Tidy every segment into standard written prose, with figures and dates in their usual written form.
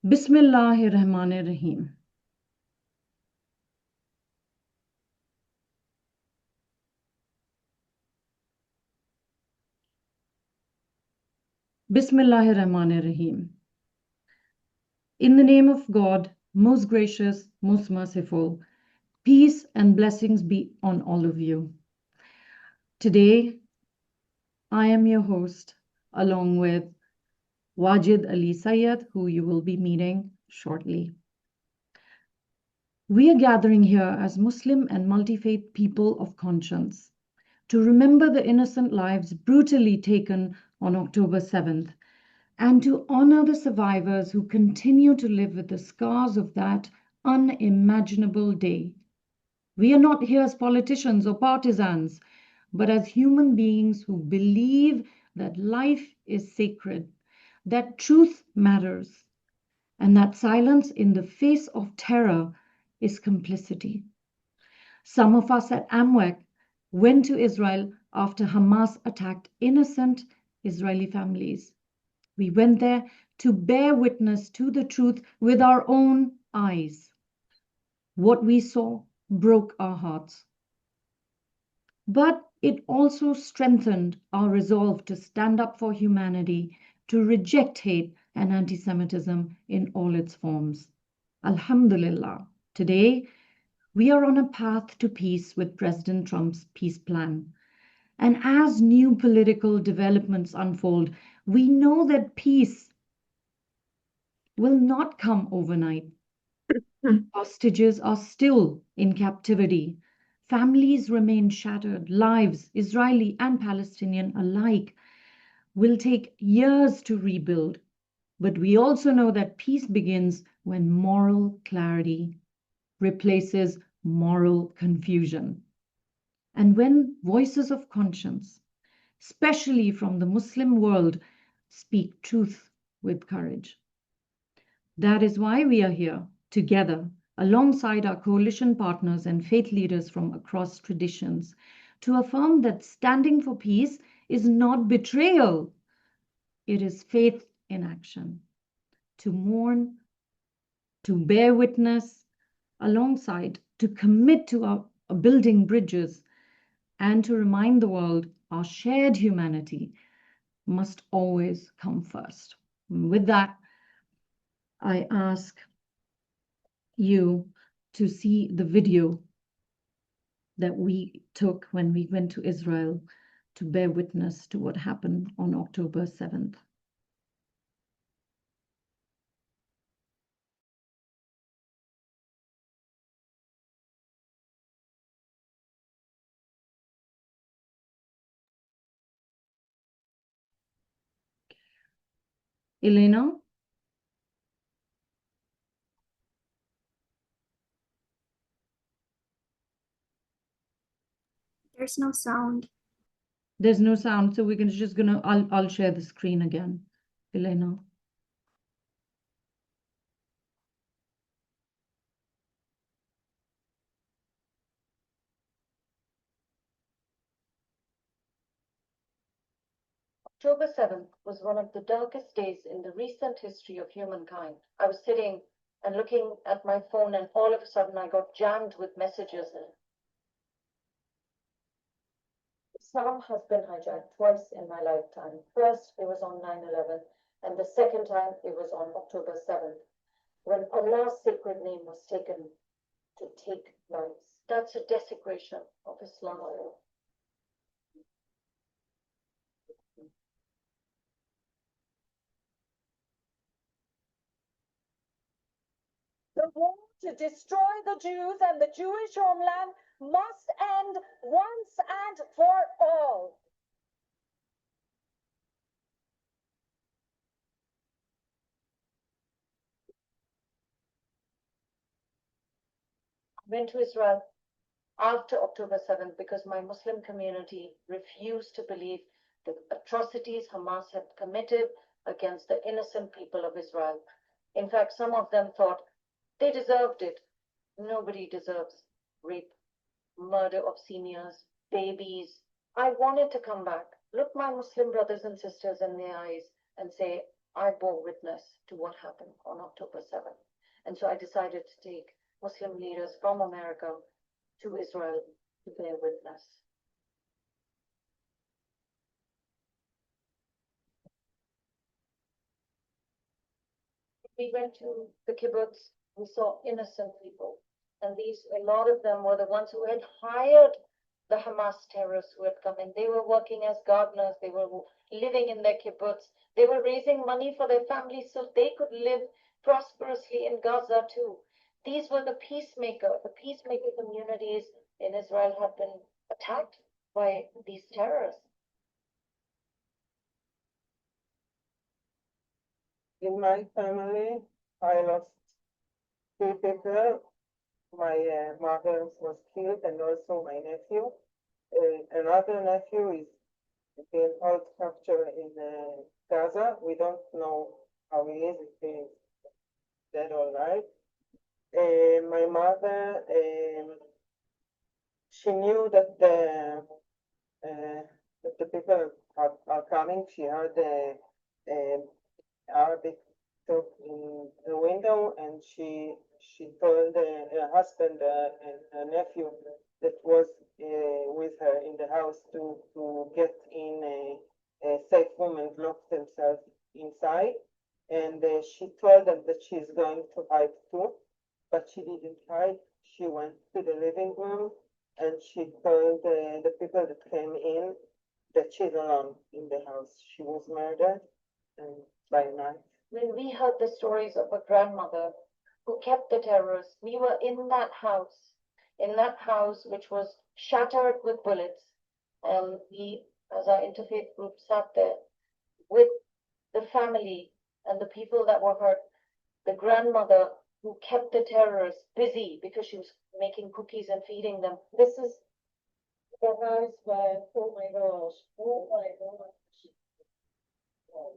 Bismillahirrahmanirrahim. Bismillahirrahmanirrahim. In the name of God, most gracious, most merciful, peace and blessings be on all of you. Today, I am your host, along with Wajid Ali Sayed, who you will be meeting shortly. We are gathering here as Muslim and multi-faith people of conscience to remember the innocent lives brutally taken on October 7th and to honor the survivors who continue to live with the scars of that unimaginable day. We are not here as politicians or partisans, but as human beings who believe that life is sacred, that truth matters, and that silence in the face of terror is complicity. Some of us at AMMWEC went to Israel after Hamas attacked innocent Israeli families. We went there to bear witness to the truth with our own eyes. What we saw broke our hearts. But it also strengthened our resolve to stand up for humanity, to reject hate and anti-Semitism in all its forms. Alhamdulillah, today we are on a path to peace with President Trump's peace plan. And as new political developments unfold, we know that peace will not come overnight. Hostages are still in captivity. Families remain shattered. Lives, Israeli and Palestinian alike, will take years to rebuild. But we also know that peace begins when moral clarity replaces moral confusion. And when voices of conscience, especially from the Muslim world, speak truth with courage. That is why we are here together, alongside our coalition partners and faith leaders from across traditions, to affirm that standing for peace is not betrayal. It is faith in action. To mourn, to bear witness, alongside, to commit to our building bridges, and to remind the world our shared humanity must always come first. With that, I ask you to see the video that we took when we went to Israel to bear witness to what happened on October 7th. Elena? There's no sound. There's no sound, so we're just gonna, I'll share the screen again. Elena. October 7th was one of the darkest days in the recent history of humankind. I was sitting and looking at my phone, and all of a sudden I got jammed with messages. Islam has been hijacked twice in my lifetime. First, it was on 9/11, and the second time it was on October 7th, when Allah's sacred name was taken to take lives. That's a desecration of Islam. The war to destroy the Jews and the Jewish homeland must end once and for all. I went to Israel after October 7th because my Muslim community refused to believe the atrocities Hamas had committed against the innocent people of Israel. In fact, some of them thought They deserved it. Nobody deserves rape, murder of seniors, babies. I wanted to come back, look my Muslim brothers and sisters in the eyes, and say, I bore witness to what happened on October 7th. And so I decided to take Muslim leaders from America to Israel to bear witness. We went to the kibbutz, we saw innocent people. And a lot of them were the ones who had hired the Hamas terrorists who had come in. They were working as gardeners, they were living in their kibbutz, they were raising money for their families so they could live prosperously in Gaza too. These were the peacemaker communities in Israel had been attacked by these terrorists. In my family, I lost two people. My mother was killed, and also my nephew. Another nephew is being held captured in Gaza. We don't know how he is, if he is dead or alive. My mother, she knew that the people are coming. She heard the Arabic talk in the window, and she told her husband and her nephew that was with her in the house to get in a safe room and lock themselves inside. And she told them that she's going to hide too, but she didn't hide. She went to the living room and she told the people that came in that she's alone in the house. She was murdered by night. When we heard the stories of a grandmother who kept the terrorists, we were in that house which was shattered with bullets. And we, as our interfaith group, sat there with the family and the people that were hurt. The grandmother who kept the terrorists busy because she was making cookies and feeding them. This is the house where, oh my gosh, oh my gosh.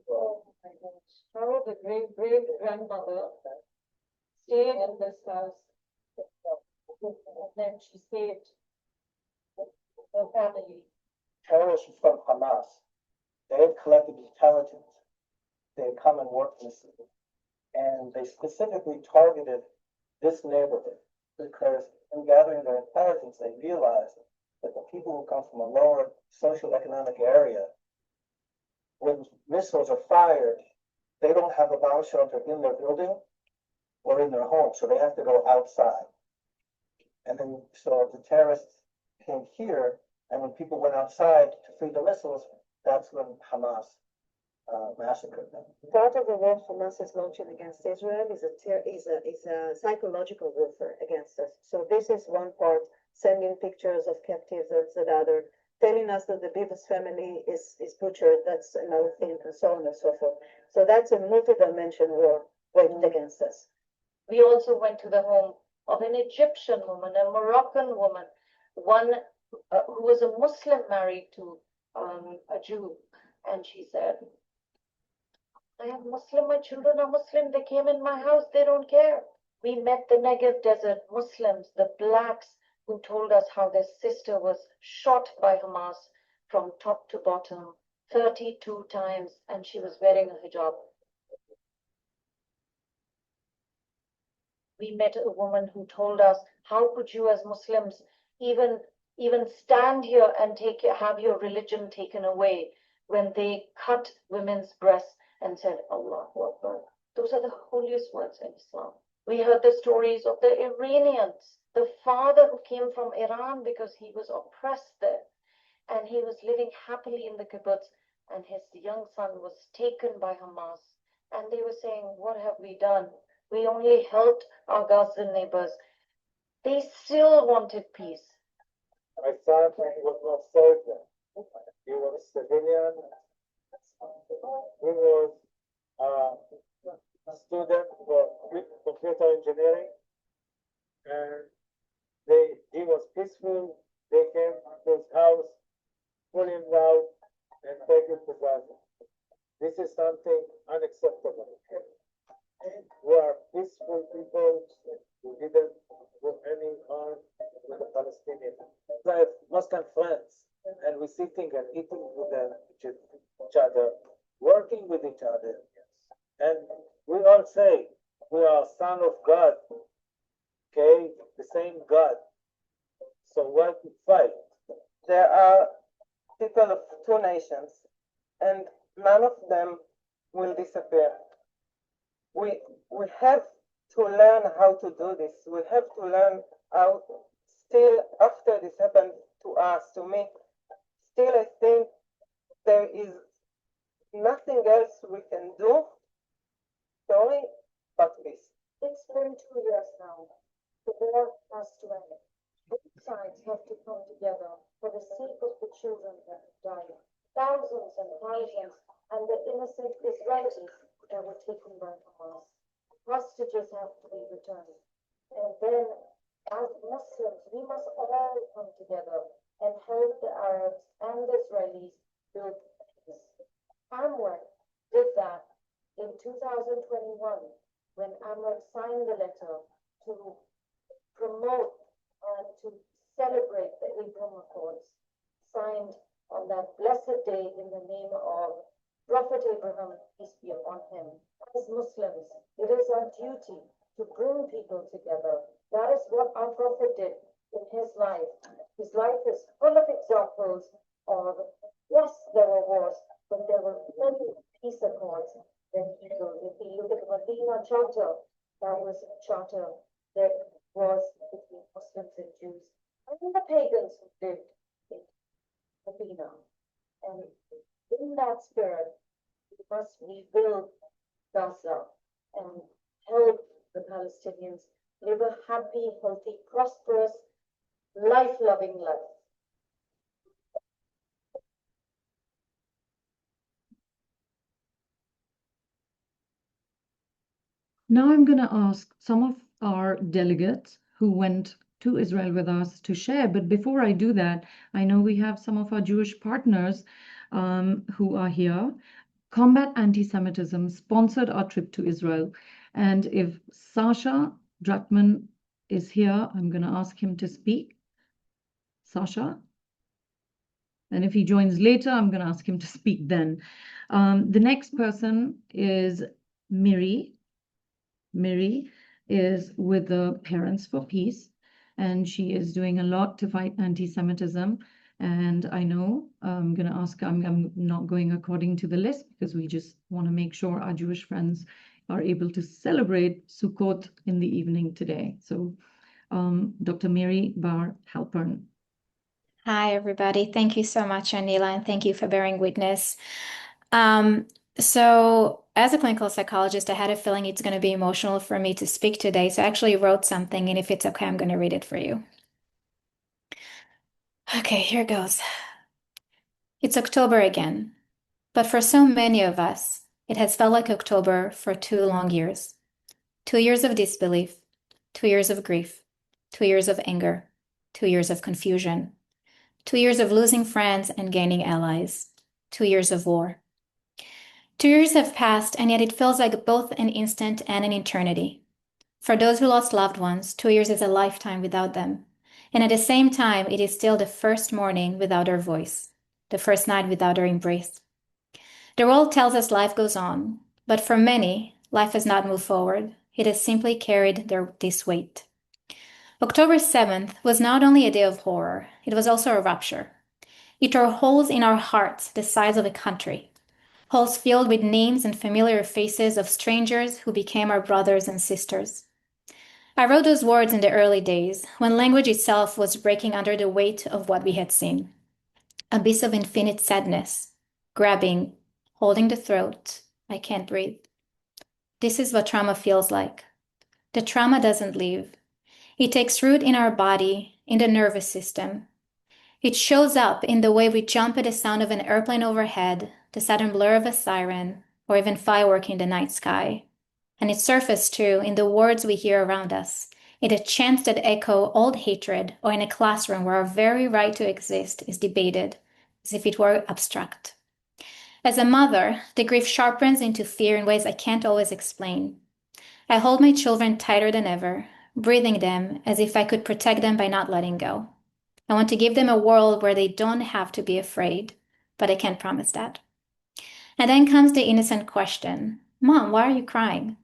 Oh my gosh. How the great grandmother stayed in this house. And then she saved her family. Terrorists from Hamas, they had collected intelligence. They had come and worked in the city. And they specifically targeted this neighborhood because in gathering their intelligence, they realized that the people who come from a lower socioeconomic area, when missiles are fired, they don't have a bomb shelter in their building or in their home, so they have to go outside. And then, so the terrorists came here, and when people went outside to flee the missiles, that's when Hamas massacred them. Part of the war Hamas is launching against Israel is a psychological warfare against us. So this is one part, sending pictures of captives, that's another, telling us that the Beavis family is butchered, that's another thing, and so on and so forth. So that's a multi-dimensional war waged against us. We also went to the home of an Egyptian woman, a Moroccan woman, one who was a Muslim married to a Jew. And she said, I am Muslim, my children are Muslim, they came in my house, they don't care. We met the Negev Desert Muslims, the blacks, who told us how their sister was shot by Hamas from top to bottom 32 times, and she was wearing a hijab. We met a woman who told us, how could you as Muslims even stand here and have your religion taken away when they cut women's breasts and said, Allahu Akbar. Those are the holiest words in Islam. We heard the stories of the Iranians, the father who came from Iran because he was oppressed there, and he was living happily in the kibbutz, and his young son was taken by Hamas. And they were saying, what have we done? We only helped our Gazan neighbors. They still wanted peace. My son, he was not safe there. He was a civilian. He was a student for computer engineering. And he was peaceful. They came to his house, pull him out, and take him to Gaza. This is something unacceptable. we are peaceful people. We didn't do any harm with the Palestinians. I have Muslim friends, and we're sitting and eating with them, each other, working with each other. And we all say we are son of God, okay? The same God. So why to fight? There are people of two nations, and none of them will disappear. We have to learn how to do this. We have to learn how, still after this happened to us, to me, still I think there is nothing else we can do, sorry, but this. It's been 2 years now. The war has to end. Both sides have to come together for the sake of the children that have died. Thousands and thousands, and the innocent Israelis that were taken by Hamas. Hostages have to be returned. And then, as Muslims, we must all come together and help the Arabs and the Israelis build peace. AMMWEC did that in 2021 when AMMWEC signed the letter to promote and to celebrate the Abraham Accords, signed on that blessed day in the name of Prophet Abraham, peace be upon him. As Muslims, it is our duty to bring people together. That is what our Prophet did in his life. His life is full of examples of, yes, there were wars, but there were many peace accords that he built. If you look at the Medina Charter, that was a charter that was between Muslims and Jews and the pagans who lived in Medina. And in that spirit, we must rebuild Gaza and help the Palestinians live a happy, healthy, prosperous, life-loving life. Now I'm going to ask some of our delegates who went to Israel with us to share. But before I do that, I know we have some of our Jewish partners who are here. Combat Antisemitism sponsored our trip to Israel. And if Sasha Dratman is here, I'm going to ask him to speak. Sasha? And if he joins later, I'm going to ask him to speak then. The next person is Miri. Miri is with the Parents for Peace, and she is doing a lot to fight anti-Semitism. And I know I'm going to ask, I'm not going according to the list because we just want to make sure our Jewish friends are able to celebrate Sukkot in the evening today. So Dr. Miri Bar Halpern. Hi, everybody. Thank you so much, Anila, and thank you for bearing witness. So as a clinical psychologist, I had a feeling it's going to be emotional for me to speak today. So I actually wrote something, and if it's okay, I'm going to read it for you. Okay, here goes. It's October again, but for so many of us, it has felt like October for 2 long years. 2 years of disbelief, 2 years of grief, 2 years of anger, 2 years of confusion, 2 years of losing friends and gaining allies, 2 years of war. 2 years have passed, and yet it feels like both an instant and an eternity. For those who lost loved ones, 2 years is a lifetime without them. And at the same time, it is still the first morning without their voice, the first night without their embrace. The world tells us life goes on, but for many, life has not moved forward. It has simply carried this weight. October 7th was not only a day of horror, it was also a rupture. It tore holes in our hearts the size of a country. Halls filled with names and familiar faces of strangers who became our brothers and sisters. I wrote those words in the early days, when language itself was breaking under the weight of what we had seen. Abyss of infinite sadness, grabbing, holding the throat. I can't breathe. This is what trauma feels like. The trauma doesn't leave. It takes root in our body, in the nervous system. It shows up in the way we jump at the sound of an airplane overhead, the sudden blur of a siren, or even firework in the night sky. And it surfaces too in the words we hear around us, in the chants that echo old hatred, or in a classroom where our very right to exist is debated, as if it were abstract. As a mother, the grief sharpens into fear in ways I can't always explain. I hold my children tighter than ever, breathing them as if I could protect them by not letting go. I want to give them a world where they don't have to be afraid, but I can't promise that. And then comes the innocent question, Mom, why are you crying?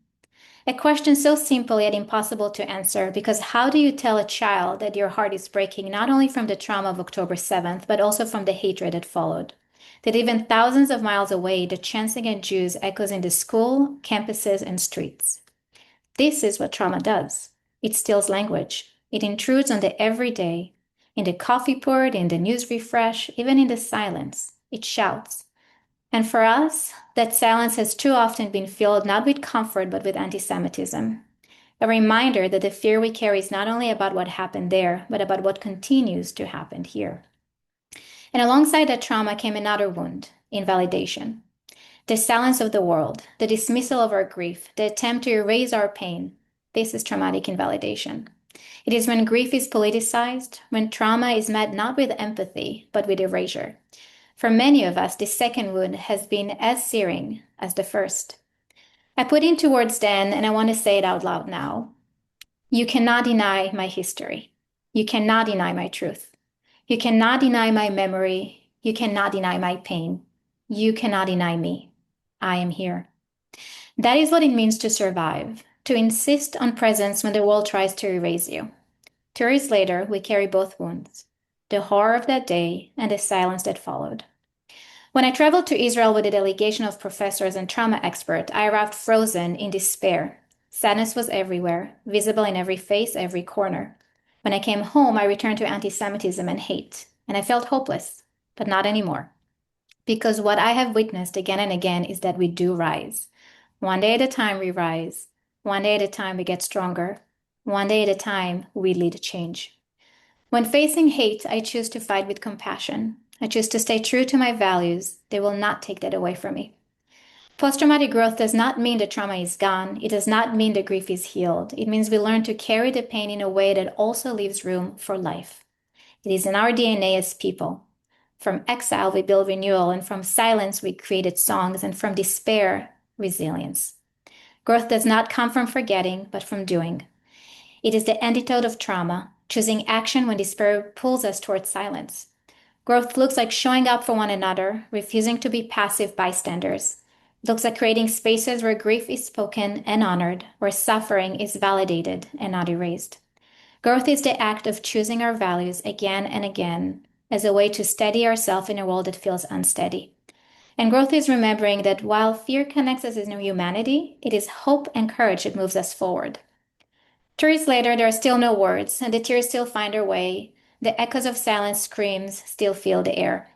A question so simple yet impossible to answer, because how do you tell a child that your heart is breaking not only from the trauma of October 7th, but also from the hatred that followed? That even thousands of miles away, the chants against Jews echoes in the school, campuses, and streets. This is what trauma does. It steals language. It intrudes on the everyday, in the coffee pot, in the news refresh, even in the silence. It shouts. And for us, that silence has too often been filled not with comfort, but with anti-Semitism. A reminder that the fear we carry is not only about what happened there, but about what continues to happen here. And alongside that trauma came another wound, invalidation. The silence of the world, the dismissal of our grief, the attempt to erase our pain. This is traumatic invalidation. It is when grief is politicized, when trauma is met not with empathy, but with erasure. For many of us, this second wound has been as searing as the first. I put into words then, and I want to say it out loud now. You cannot deny my history. You cannot deny my truth. You cannot deny my memory. You cannot deny my pain. You cannot deny me. I am here. That is what it means to survive, to insist on presence when the world tries to erase you. 2 years later, we carry both wounds, the horror of that day and the silence that followed. When I traveled to Israel with a delegation of professors and trauma experts, I arrived frozen in despair. Sadness was everywhere, visible in every face, every corner. When I came home, I returned to anti-Semitism and hate, and I felt hopeless, but not anymore. Because what I have witnessed again and again is that we do rise. One day at a time we rise. One day at a time we get stronger. One day at a time we lead change. When facing hate, I choose to fight with compassion. I choose to stay true to my values. They will not take that away from me. Post-traumatic growth does not mean the trauma is gone. It does not mean the grief is healed. It means we learn to carry the pain in a way that also leaves room for life. It is in our DNA as people. From exile, we build renewal, and from silence, we created songs, and from despair, resilience. Growth does not come from forgetting, but from doing. It is the antidote of trauma, choosing action when despair pulls us towards silence. Growth looks like showing up for one another, refusing to be passive bystanders. It looks like creating spaces where grief is spoken and honored, where suffering is validated and not erased. Growth is the act of choosing our values again and again as a way to steady ourselves in a world that feels unsteady. And growth is remembering that while fear connects us in humanity, it is hope and courage that moves us forward. 2 years later, there are still no words, and the tears still find their way. The echoes of silent screams still fill the air.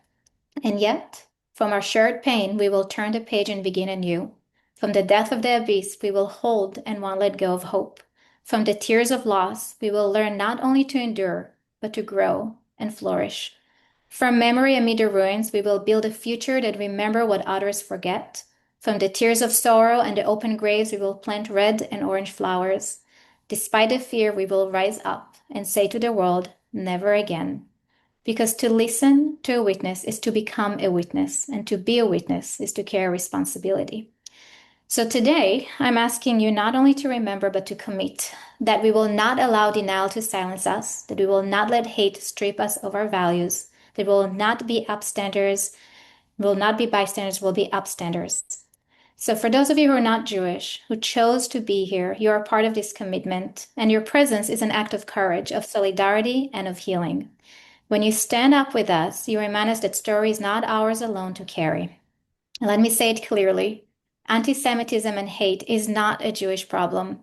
And yet, from our shared pain, we will turn the page and begin anew. From the death of the abyss, we will hold and won't let go of hope. From the tears of loss, we will learn not only to endure, but to grow and flourish. From memory amid the ruins, we will build a future that remembers what others forget. From the tears of sorrow and the open graves, we will plant red and orange flowers. Despite the fear, we will rise up and say to the world, never again. Because to listen to a witness is to become a witness, and to be a witness is to carry responsibility. So today, I'm asking you not only to remember, but to commit that we will not allow denial to silence us, that we will not let hate strip us of our values, that we will not be upstanders, will not be bystanders, will be upstanders. So for those of you who are not Jewish, who chose to be here, you are part of this commitment, and your presence is an act of courage, of solidarity, and of healing. When you stand up with us, you remind us that story is not ours alone to carry. And let me say it clearly. Anti-Semitism and hate is not a Jewish problem.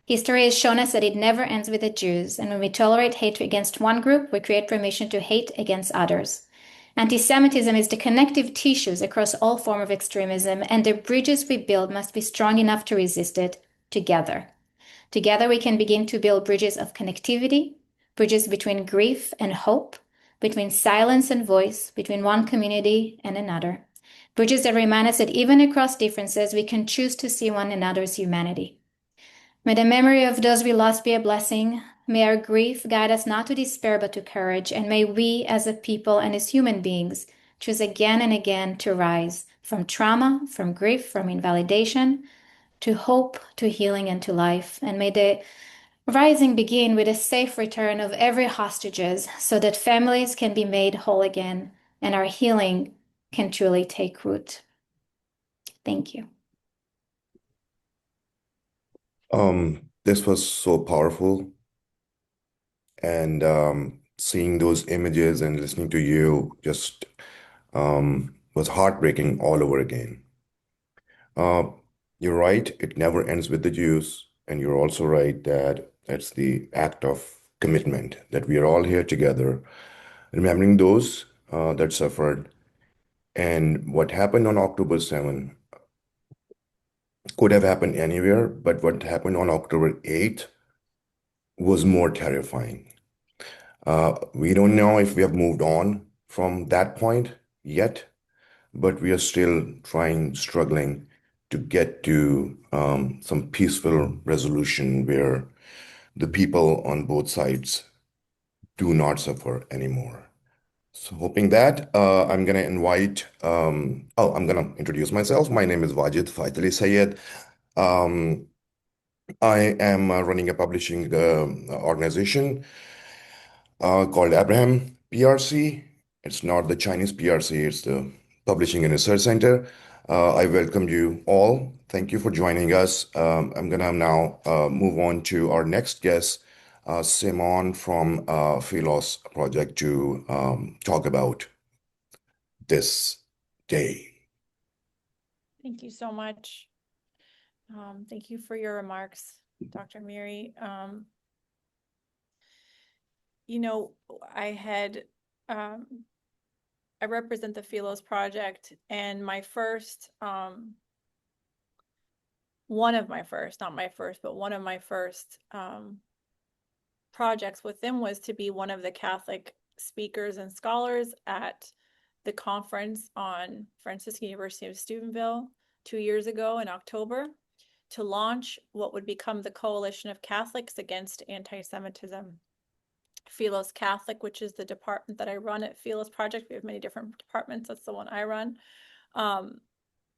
History has shown us that it never ends with the Jews, and when we tolerate hate against one group, we create permission to hate against others. Anti-Semitism is the connective tissues across all forms of extremism, and the bridges we build must be strong enough to resist it together. Together, we can begin to build bridges of connectivity, bridges between grief and hope, between silence and voice, between one community and another. Bridges that remind us that even across differences, we can choose to see one another's humanity. May the memory of those we lost be a blessing. May our grief guide us not to despair, but to courage. And may we, as a people and as human beings, choose again and again to rise from trauma, from grief, from invalidation, to hope, to healing, and to life. And may the rising begin with a safe return of every hostages so that families can be made whole again and our healing can truly take root. Thank you. This was so powerful, and seeing those images and listening to you just was heartbreaking all over again. Uh, you're right, it never ends with the Jews, and you're also right that it's the act of commitment that we are all here together, remembering those that suffered. And what happened on October 7th could have happened anywhere, but what happened on October 8th was more terrifying. We don't know if we have moved on from that point yet, but we are still trying, struggling to get to some peaceful resolution where the people on both sides do not suffer anymore. So, hoping that, I'm going to I'm going to introduce myself. My name is Wajid Faitali Sayed. Um, I am running a publishing organization called Abraham PRC. It's not the Chinese PRC, it's the Publishing and Research Center. I welcome you all. Thank you for joining us. I'm going to now move on to our next guest, Simon from Philos Project, to talk about this day. Thank you so much. Thank you for your remarks, Dr. Miri. You know, I represent the Philos Project, and my first, one of my first, not my first, but one of my first projects with them was to be one of the Catholic speakers and scholars at the conference on Franciscan University of Steubenville 2 years ago in October to launch what would become the Coalition of Catholics Against Anti-Semitism. Philos Catholic, which is the department that I run at Philos Project. We have many different departments. That's the one I run.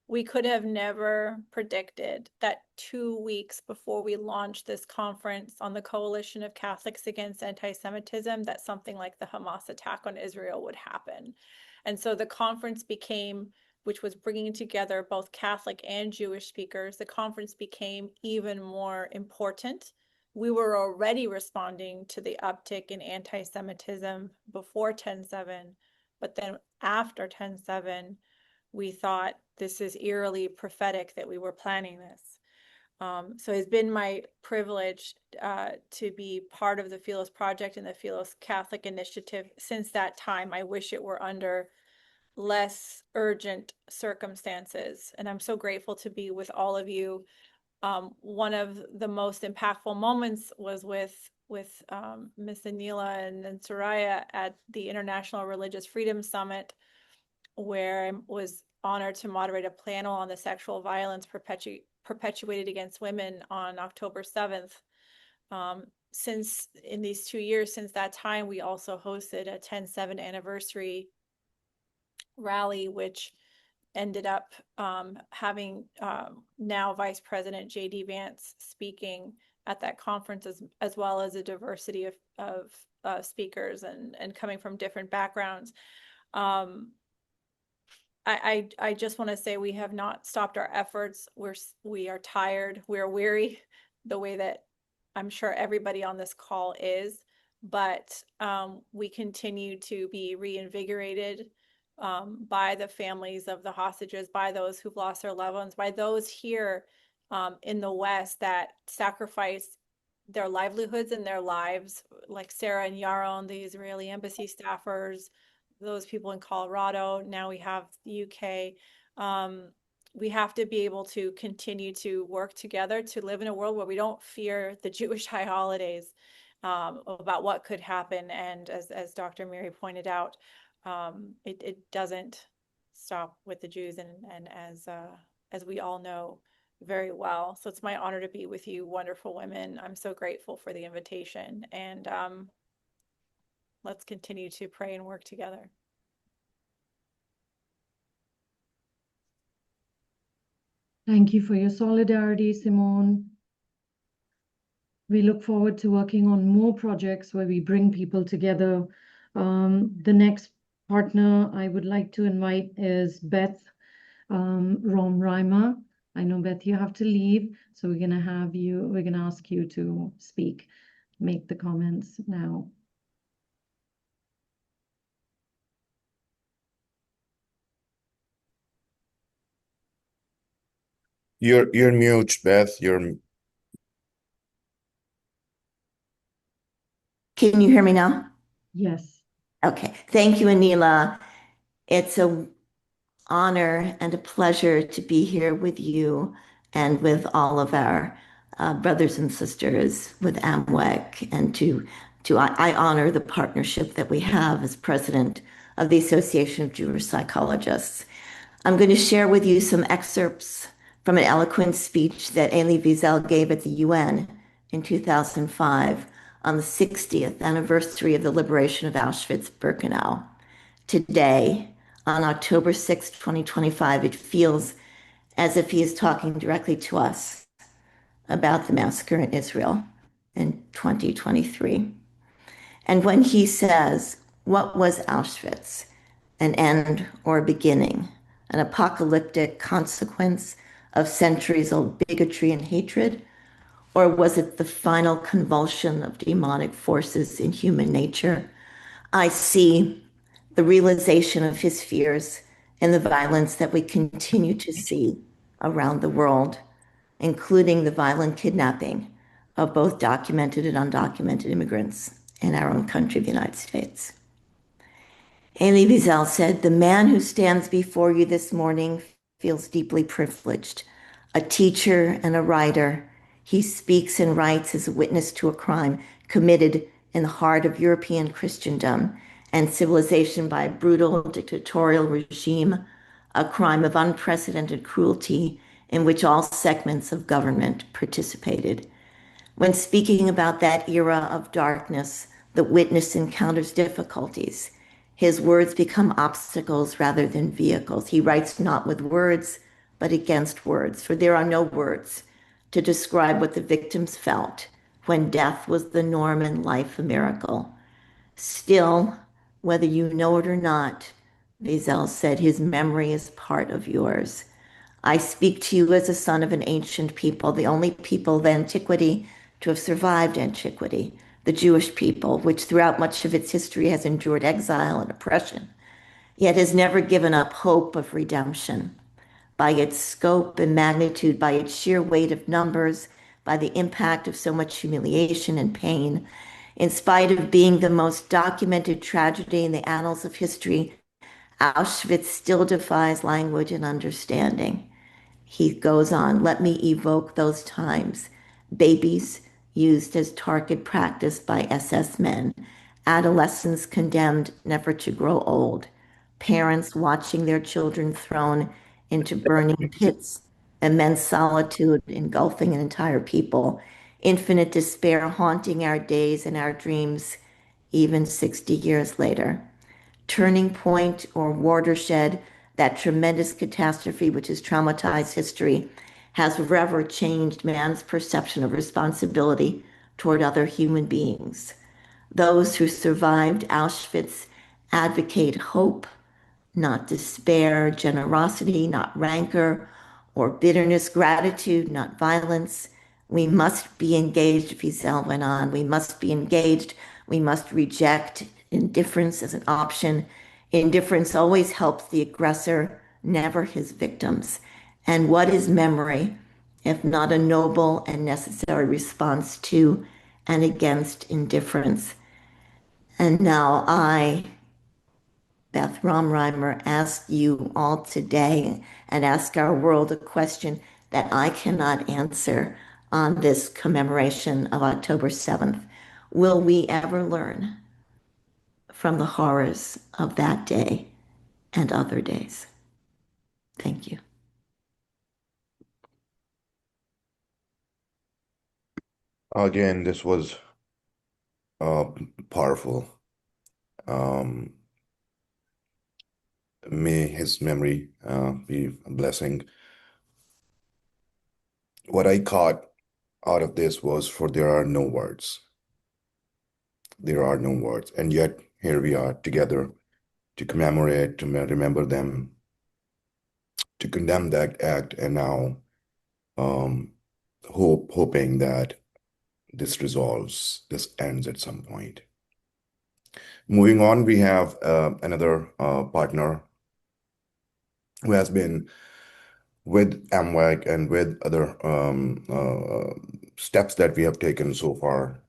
We could have never predicted that 2 weeks before we launched this conference on the Coalition of Catholics Against Anti-Semitism, that something like the Hamas attack on Israel would happen. And so the conference became, which was bringing together both Catholic and Jewish speakers, the conference became even more important. We were already responding to the uptick in anti-Semitism before 10/7, but then after 10/7, we thought this is eerily prophetic that we were planning this. So it's been my privilege to be part of the Philos Project and the Philos Catholic Initiative since that time. I wish it were under less urgent circumstances, and I'm so grateful to be with all of you. One of the most impactful moments was with Miss Anila and Soraya at the International Religious Freedom Summit, where I was honored to moderate a panel on the sexual violence perpetuated against women on October 7th. Since in these 2 years since that time, we also hosted a 10/7 anniversary rally, which ended up having now Vice President J.D. Vance speaking at that conference, as well as a diversity of speakers and coming from different backgrounds. I just want to say we have not stopped our efforts. We are tired. We're weary, the way that I'm sure everybody on this call is, but we continue to be reinvigorated by the families of the hostages, by those who've lost their loved ones, by those here in the West that sacrifice their livelihoods and their lives, like Sarah and Yaron, the Israeli embassy staffers, those people in Colorado. Now we have the UK. We have to be able to continue to work together to live in a world where we don't fear the Jewish high holidays about what could happen. And as Dr. Miri pointed out, it doesn't stop with the Jews, and as we all know very well. So it's my honor to be with you, wonderful women. I'm so grateful for the invitation, and let's continue to pray and work together. Thank you for your solidarity, Simone. We look forward to working on more projects where we bring people together. The next partner I would like to invite is Beth Rom Reimer. I know, Beth, you have to leave, so we're gonna ask you to speak, make the comments now. You're mute, Beth. Can you hear me now? Yes. Okay. Thank you, Anila. It's an honor and a pleasure to be here with you and with all of our brothers and sisters with AMMWEC, and I honor the partnership that we have as president of the Association of Jewish Psychologists. I'm going to share with you some excerpts from an eloquent speech that Elie Wiesel gave at the UN in 2005 on the 60th anniversary of the liberation of Auschwitz-Birkenau. Today, on October 6, 2025, it feels as if he is talking directly to us about the massacre in Israel in 2023. And when he says, "What was Auschwitz? An end or a beginning? An apocalyptic consequence of centuries-old bigotry and hatred? Or was it the final convulsion of demonic forces in human nature?" I see the realization of his fears and the violence that we continue to see around the world, including the violent kidnapping of both documented and undocumented immigrants in our own country, the United States. Elie Wiesel said, "The man who stands before you this morning feels deeply privileged. A teacher and a writer, he speaks and writes as a witness to a crime committed in the heart of European Christendom and civilization by a brutal dictatorial regime, a crime of unprecedented cruelty in which all segments of government participated. When speaking about that era of darkness, the witness encounters difficulties. His words become obstacles rather than vehicles. He writes not with words, but against words, for there are no words to describe what the victims felt when death was the norm and life a miracle. Still, whether you know it or not," Wiesel said, "his memory is part of yours. I speak to you as a son of an ancient people, the only people of antiquity to have survived antiquity, the Jewish people, which throughout much of its history has endured exile and oppression, yet has never given up hope of redemption. By its scope and magnitude, by its sheer weight of numbers, by the impact of so much humiliation and pain, in spite of being the most documented tragedy in the annals of history, Auschwitz still defies language and understanding." He goes on, "Let me evoke those times. Babies used as target practice by SS men, adolescents condemned never to grow old, parents watching their children thrown into burning pits, immense solitude engulfing an entire people, infinite despair haunting our days and our dreams, even 60 years later. Turning point or watershed, that tremendous catastrophe which has traumatized history, has forever changed man's perception of responsibility toward other human beings. Those who survived Auschwitz advocate hope, not despair, generosity, not rancor or bitterness, gratitude, not violence. We must be engaged," Wiesel went on. "We must be engaged. We must reject indifference as an option. Indifference always helps the aggressor, never his victims. And what is memory if not a noble and necessary response to and against indifference?" And now I, Beth Romreimer, ask you all today and ask our world a question that I cannot answer on this commemoration of October 7th. Will we ever learn from the horrors of that day and other days? Thank you. Again, this was powerful. May his memory be a blessing. what I caught out of this was for there are no words. There are no words. And yet here we are together to commemorate, to remember them, to condemn that act, and now um, hoping that this resolves, this ends at some point. Moving on, we have another partner who has been with AMMWEC and with other steps that we have taken so far.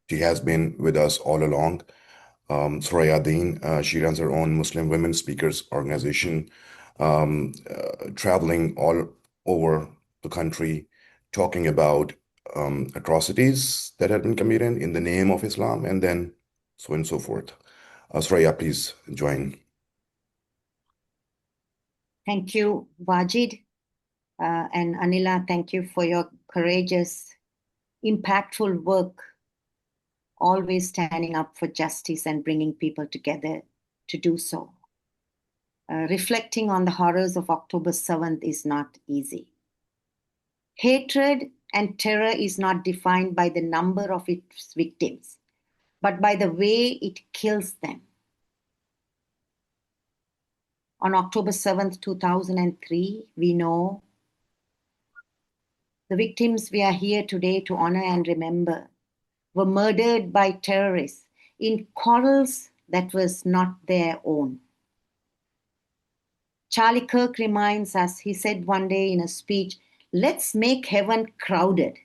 She has been with us all along. Soraya Dean, she runs her own Muslim Women Speakers organization, traveling all over the country, talking about atrocities that have been committed in the name of Islam, and then so on and so forth. Soraya, please join. Thank you, Wajid. And Anila, thank you for your courageous, impactful work, always standing up for justice and bringing people together to do so. Reflecting on the horrors of October 7th is not easy. Hatred and terror is not defined by the number of its victims, but by the way it kills them. On October 7th, 2003, we know the victims we are here today to honor and remember were murdered by terrorists in quarrels that was not their own. Charlie Kirk reminds us, he said one day in a speech, let's make heaven crowded.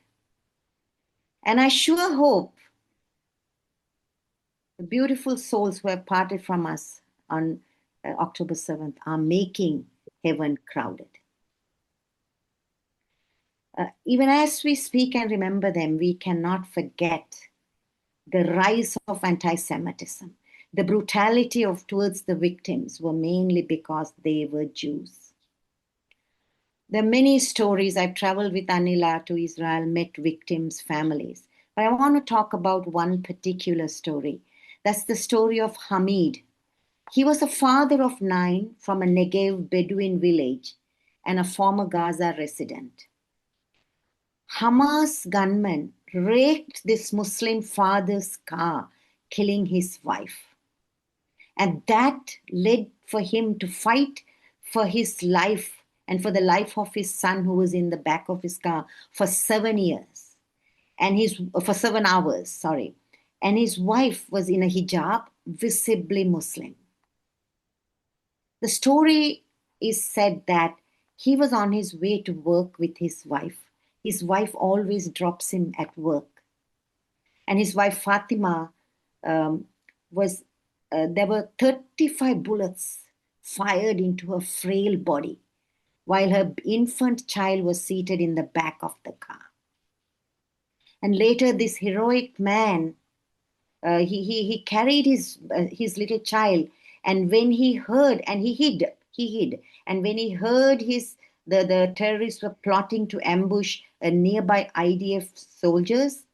And I sure hope the beautiful souls who have parted from us on October 7th are making heaven crowded. Even as we speak and remember them, we cannot forget the rise of anti-Semitism. The brutality towards the victims were mainly because they were Jews. There are many stories. I've traveled with Anila to Israel, met victims' families. But I want to talk about one particular story. That's the story of Hamid. He was a father of 9 from a Negev Bedouin village and a former Gaza resident. Hamas gunmen raked this Muslim father's car, killing his wife. And that led for him to fight for his life and for the life of his son who was in the back of his car for 7 years. And for 7 hours, sorry. And his wife was in a hijab, visibly Muslim. The story is said that he was on his way to work with his wife. His wife always drops him at work. And his wife Fatima there were 35 bullets fired into her frail body while her infant child was seated in the back of the car. And later this heroic man, he carried his little child, and when he heard, and he hid, and when he heard the terrorists were plotting to ambush a nearby IDF soldiers,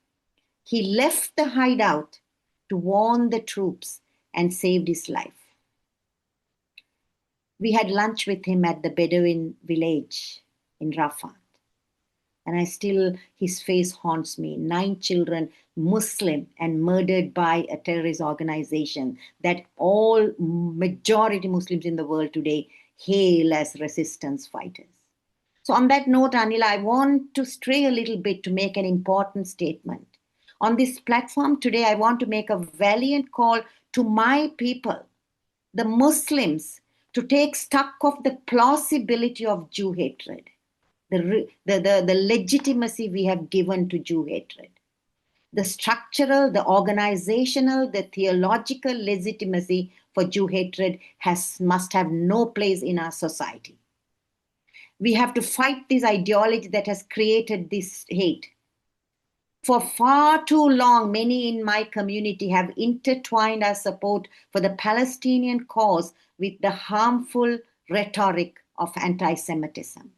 he left the hideout to warn the troops and saved his life. We had lunch with him at the Bedouin village in Rafah. And his face haunts me. 9 children, Muslim, and murdered by a terrorist organization that all majority Muslims in the world today hail as resistance fighters. So on that note, Anila, I want to stray a little bit to make an important statement. On this platform today, I want to make a valiant call to my people, the Muslims, to take stock of the plausibility of Jew hatred, the legitimacy we have given to Jew hatred, the structural, the organizational, the theological legitimacy for Jew hatred must have no place in our society. We have to fight this ideology that has created this hate. For far too long, many in my community have intertwined our support for the Palestinian cause with the harmful rhetoric of anti-Semitism.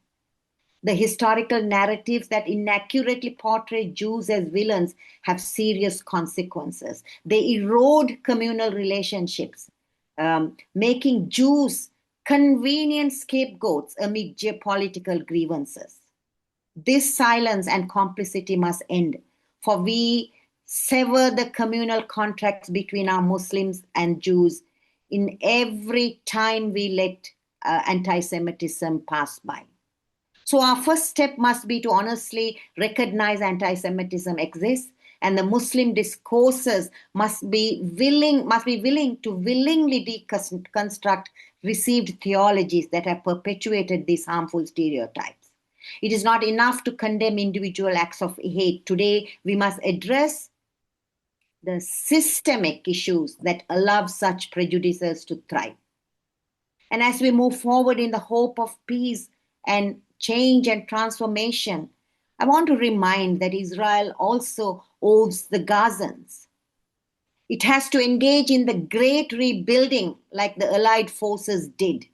The historical narratives that inaccurately portray Jews as villains have serious consequences. They erode communal relationships, making Jews convenient scapegoats amid geopolitical grievances. This silence and complicity must end, for we sever the communal contracts between our Muslims and Jews in every time we let anti-Semitism pass by. So our first step must be to honestly recognize anti-Semitism exists, and the Muslim discourses must be willing to willingly deconstruct received theologies that have perpetuated these harmful stereotypes. It is not enough to condemn individual acts of hate. Today, we must address the systemic issues that allow such prejudices to thrive. And as we move forward in the hope of peace and change and transformation, I want to remind that Israel also owes the Gazans. It has to engage in the great rebuilding like the Allied forces did.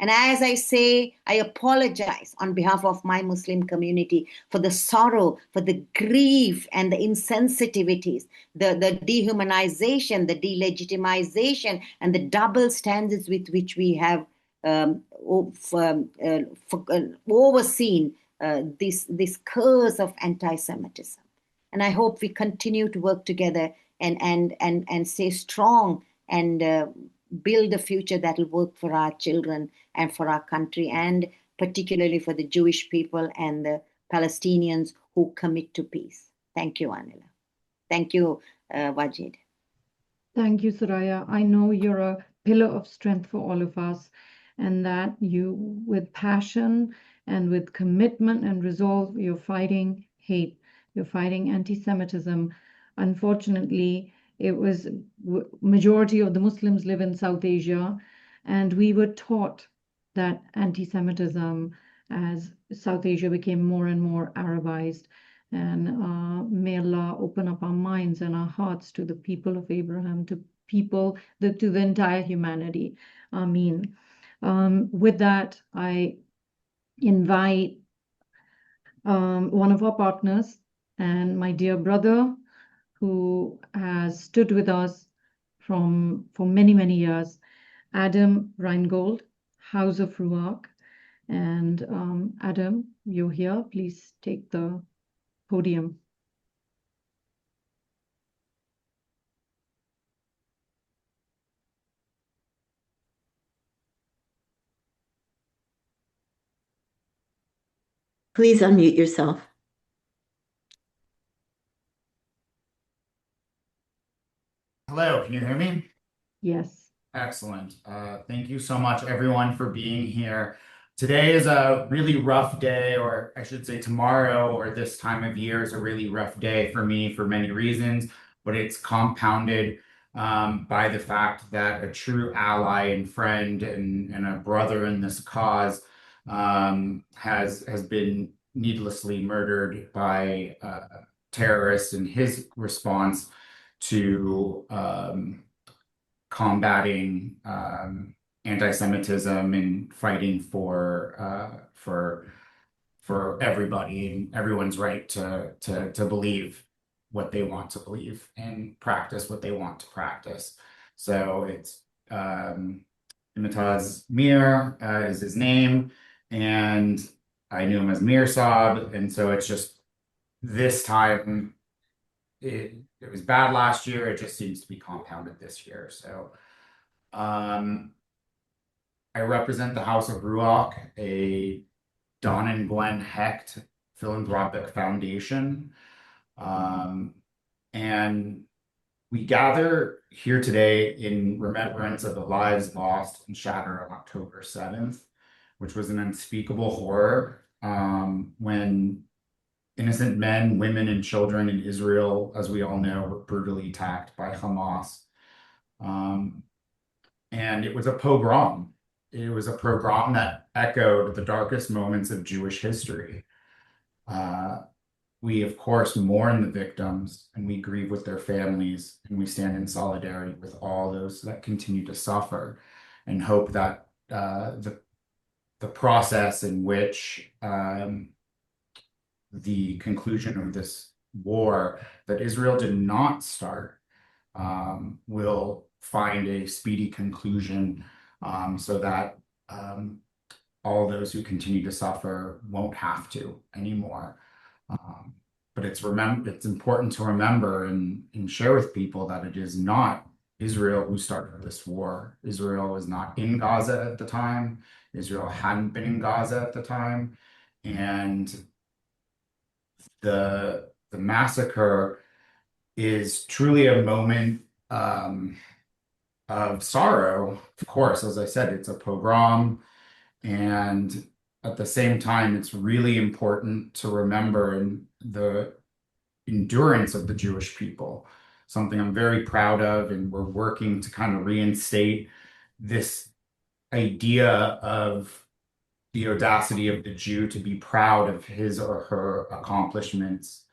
And as I say, I apologize on behalf of my Muslim community for the sorrow, for the grief and the insensitivities, the dehumanization, the delegitimization, and the double standards with which we have overseen this curse of anti-Semitism. And I hope we continue to work together and stay strong and build a future that will work for our children and for our country, and particularly for the Jewish people and the Palestinians who commit to peace. Thank you, Anila. Thank you, Wajid. Thank you, Soraya. I know you're a pillar of strength for all of us, and that you, with passion and with commitment and resolve, you're fighting hate, you're fighting anti-Semitism. Unfortunately, it was majority of the Muslims live in South Asia, and we were taught that anti-Semitism, as South Asia became more and more Arabized. And may Allah open up our minds and our hearts to the people of Abraham, to the entire humanity. Ameen. With that, I invite one of our partners and my dear brother, who has stood with us for many, many years, Adam Reingold, House of Ruach. And Adam, you're here. Please take the podium. Please unmute yourself. Hello, can you hear me? Yes. Excellent. Thank you so much, everyone, for being here. Today is a really rough day, or I should say tomorrow or this time of year is a really rough day for me for many reasons, but it's compounded by the fact that a true ally and friend and a brother in this cause has been needlessly murdered by terrorists in his response to combating anti-Semitism and fighting for everybody and everyone's right to believe what they want to believe and practice what they want to practice. So it's Imtiaz Mir is his name, and I knew him as Mirsad, and so it's just this time. It was bad last year. It just seems to be compounded this year. So I represent the House of Ruach, a Don and Gwen Hecht philanthropic foundation. And we gather here today in remembrance of the lives lost and shattered on October 7th, which was an unspeakable horror when innocent men, women, and children in Israel, as we all know, were brutally attacked by Hamas. And it was a pogrom. It was a pogrom that echoed the darkest moments of Jewish history. We, of course, mourn the victims, and we grieve with their families, and we stand in solidarity with all those that continue to suffer, and hope that the process in which the conclusion of this war that Israel did not start will find a speedy conclusion so that all those who continue to suffer won't have to anymore. But it's important to remember and share with people that it is not Israel who started this war. Israel was not in Gaza at the time. Israel hadn't been in Gaza at the time. And the massacre is truly a moment of sorrow. Of course, as I said, it's a pogrom. And at the same time, it's really important to remember the endurance of the Jewish people, something I'm very proud of. And we're working to kind of reinstate this idea of the audacity of the Jew to be proud of his or her accomplishments.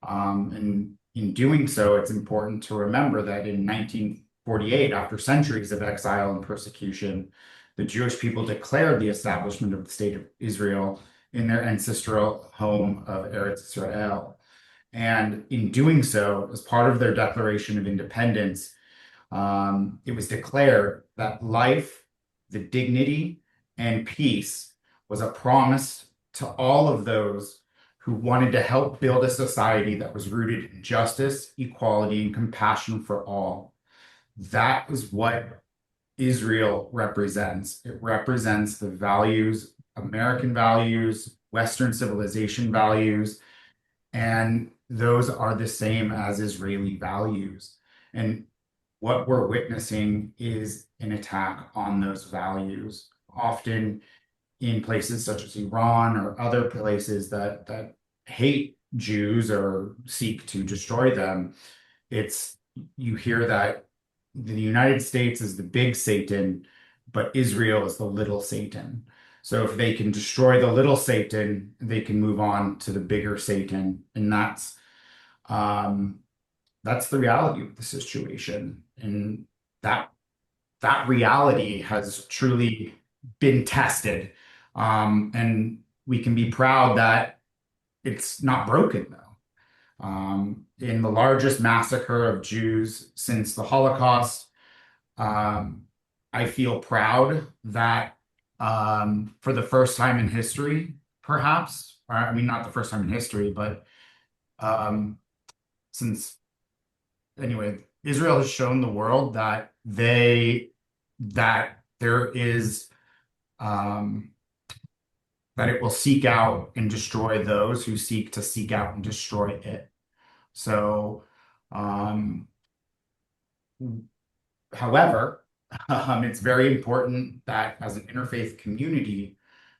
And in doing so, it's important to remember that in 1948, after centuries of exile and persecution, the Jewish people declared the establishment of the State of Israel in their ancestral home of Eretz Israel. And in doing so, as part of their Declaration of Independence, it was declared that life, the dignity, and peace was a promise to all of those who wanted to help build a society that was rooted in justice, equality, and compassion for all. That is what Israel represents. It represents the values, American values, Western civilization values, and those are the same as Israeli values. And what we're witnessing is an attack on those values, often in places such as Iran or other places that hate Jews or seek to destroy them. You hear that the United States is the big Satan, but Israel is the little Satan. So if they can destroy the little Satan, they can move on to the bigger Satan, and that's the reality of the situation. And that reality has truly been tested. And we can be proud that it's not broken, though. In the largest massacre of Jews since the Holocaust, I feel proud that for the first time in history, perhaps, or I mean, not the first time in history, but since anyway, Israel has shown the world that there is that it will seek out and destroy those who seek to seek out and destroy it. So, however, it's very important that as an interfaith community,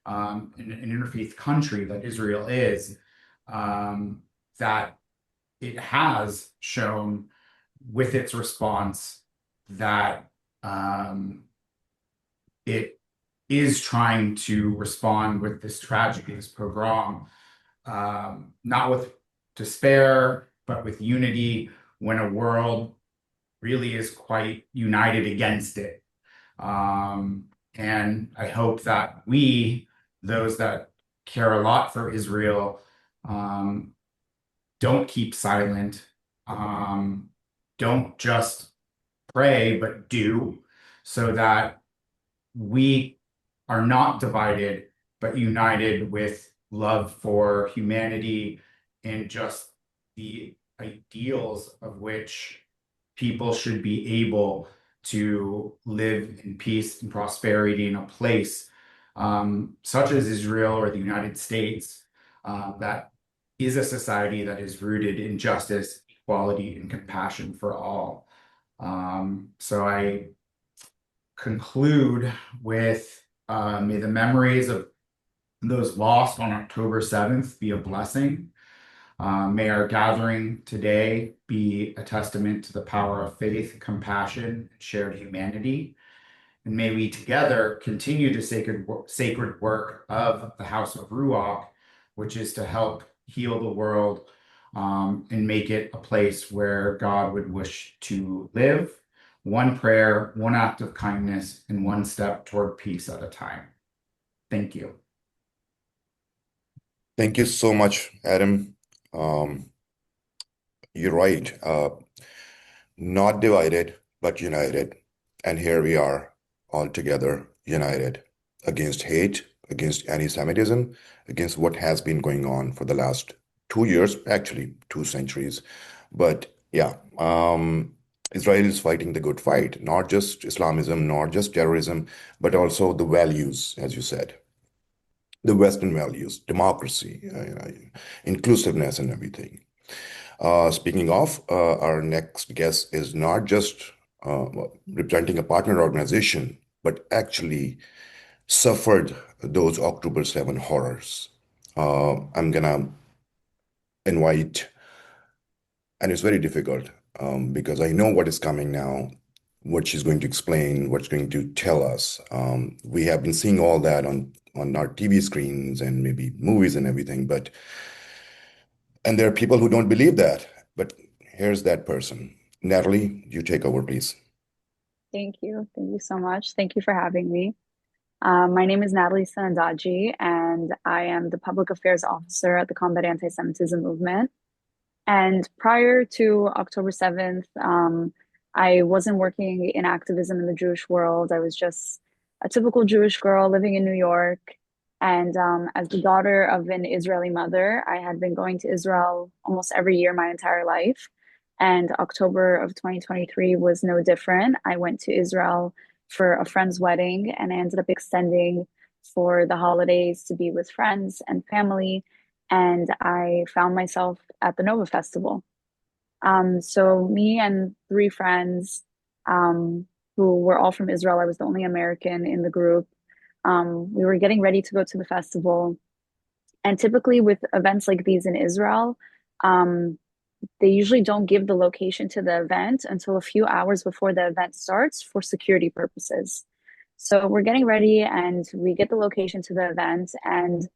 in an interfaith country that Israel is, that it has shown with its response that it is trying to respond with this tragedy, this pogrom, not with despair, but with unity when a world really is quite united against it. And I hope that those that care a lot for Israel, don't keep silent, don't just pray, but do, so that we are not divided, but united with love for humanity and just the ideals of which people should be able to live in peace and prosperity in a place such as Israel or the United States that is a society that is rooted in justice, equality, and compassion for all. So I conclude with may the memories of those lost on October 7th be a blessing. May our gathering today be a testament to the power of faith, compassion, and shared humanity. And may we together continue the sacred work of the House of Ruach, which is to help heal the world and make it a place where God would wish to live. One prayer, one act of kindness, and one step toward peace at a time. Thank you. Thank you so much, Adam. You're right. Not divided, but united. And here we are. all together, united against hate, against anti-Semitism, against what has been going on for the last 2 years, actually 2 centuries. But yeah, Israel is fighting the good fight, not just Islamism, not just terrorism, but also the values, as you said, the Western values, democracy, inclusiveness, and everything. Speaking of, our next guest is not just representing a partner organization, but actually suffered those October 7 horrors. I'm gonna invite, and it's very difficult because I know what is coming now, what she's going to explain, what's going to tell us. We have been seeing all that on our TV screens and maybe movies and everything, and there are people who don't believe that. But here's that person. Natalie, you take over, please. Thank you. Thank you so much. Thank you for having me. My name is Natalie Sanandaji, and I am the Public Affairs Officer at the Combating Antisemitism movement. And prior to October 7th, I wasn't working in activism in the Jewish world. I was just a typical Jewish girl living in New York. And as the daughter of an Israeli mother, I had been going to Israel almost every year my entire life. And October of 2023 was no different. I went to Israel for a friend's wedding, and I ended up extending for the holidays to be with friends and family. And I found myself at the Nova Festival. So me and three friends who were all from Israel, I was the only American in the group. We were getting ready to go to the festival. And typically with events like these in Israel, they usually don't give the location to the event until a few hours before the event starts for security purposes. So we're getting ready and we get the location to the event, and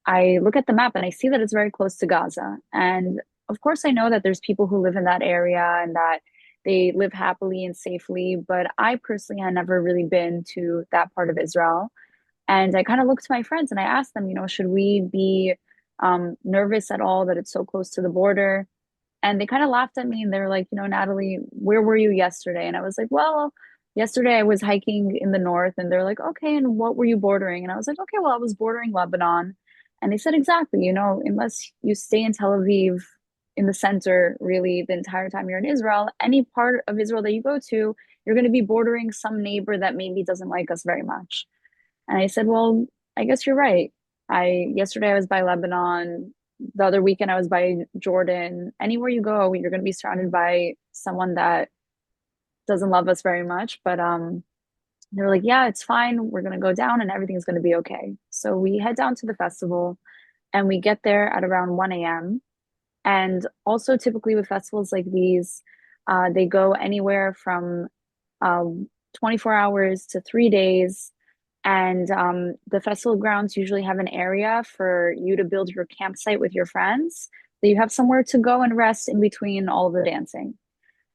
I look at the map and I see that it's very close to Gaza. And of course, I know that there's people who live in that area and that they live happily and safely, but I personally had never really been to that part of Israel. And I kind of looked to my friends and I asked them, should we be nervous at all that it's so close to the border? And they kind of laughed at me and they were like, Natalie, where were you yesterday? And I was like, well, yesterday I was hiking in the north. And they're like, okay, and what were you bordering? And I was like, okay, well, I was bordering Lebanon. And they said, exactly, unless you stay in Tel Aviv in the center, really, the entire time you're in Israel, any part of Israel that you go to, you're going to be bordering some neighbor that maybe doesn't like us very much. And I said, well, I guess you're right. Yesterday I was by Lebanon. The other weekend I was by Jordan. Anywhere you go, you're going to be surrounded by someone that doesn't love us very much. But they were like, yeah, it's fine. We're going to go down and everything's going to be okay. So we head down to the festival and we get there at around 1 a.m. And also typically with festivals like these, they go anywhere from 24 hours to 3 days. And the festival grounds usually have an area for you to build your campsite with your friends. So you have somewhere to go and rest in between all of the dancing.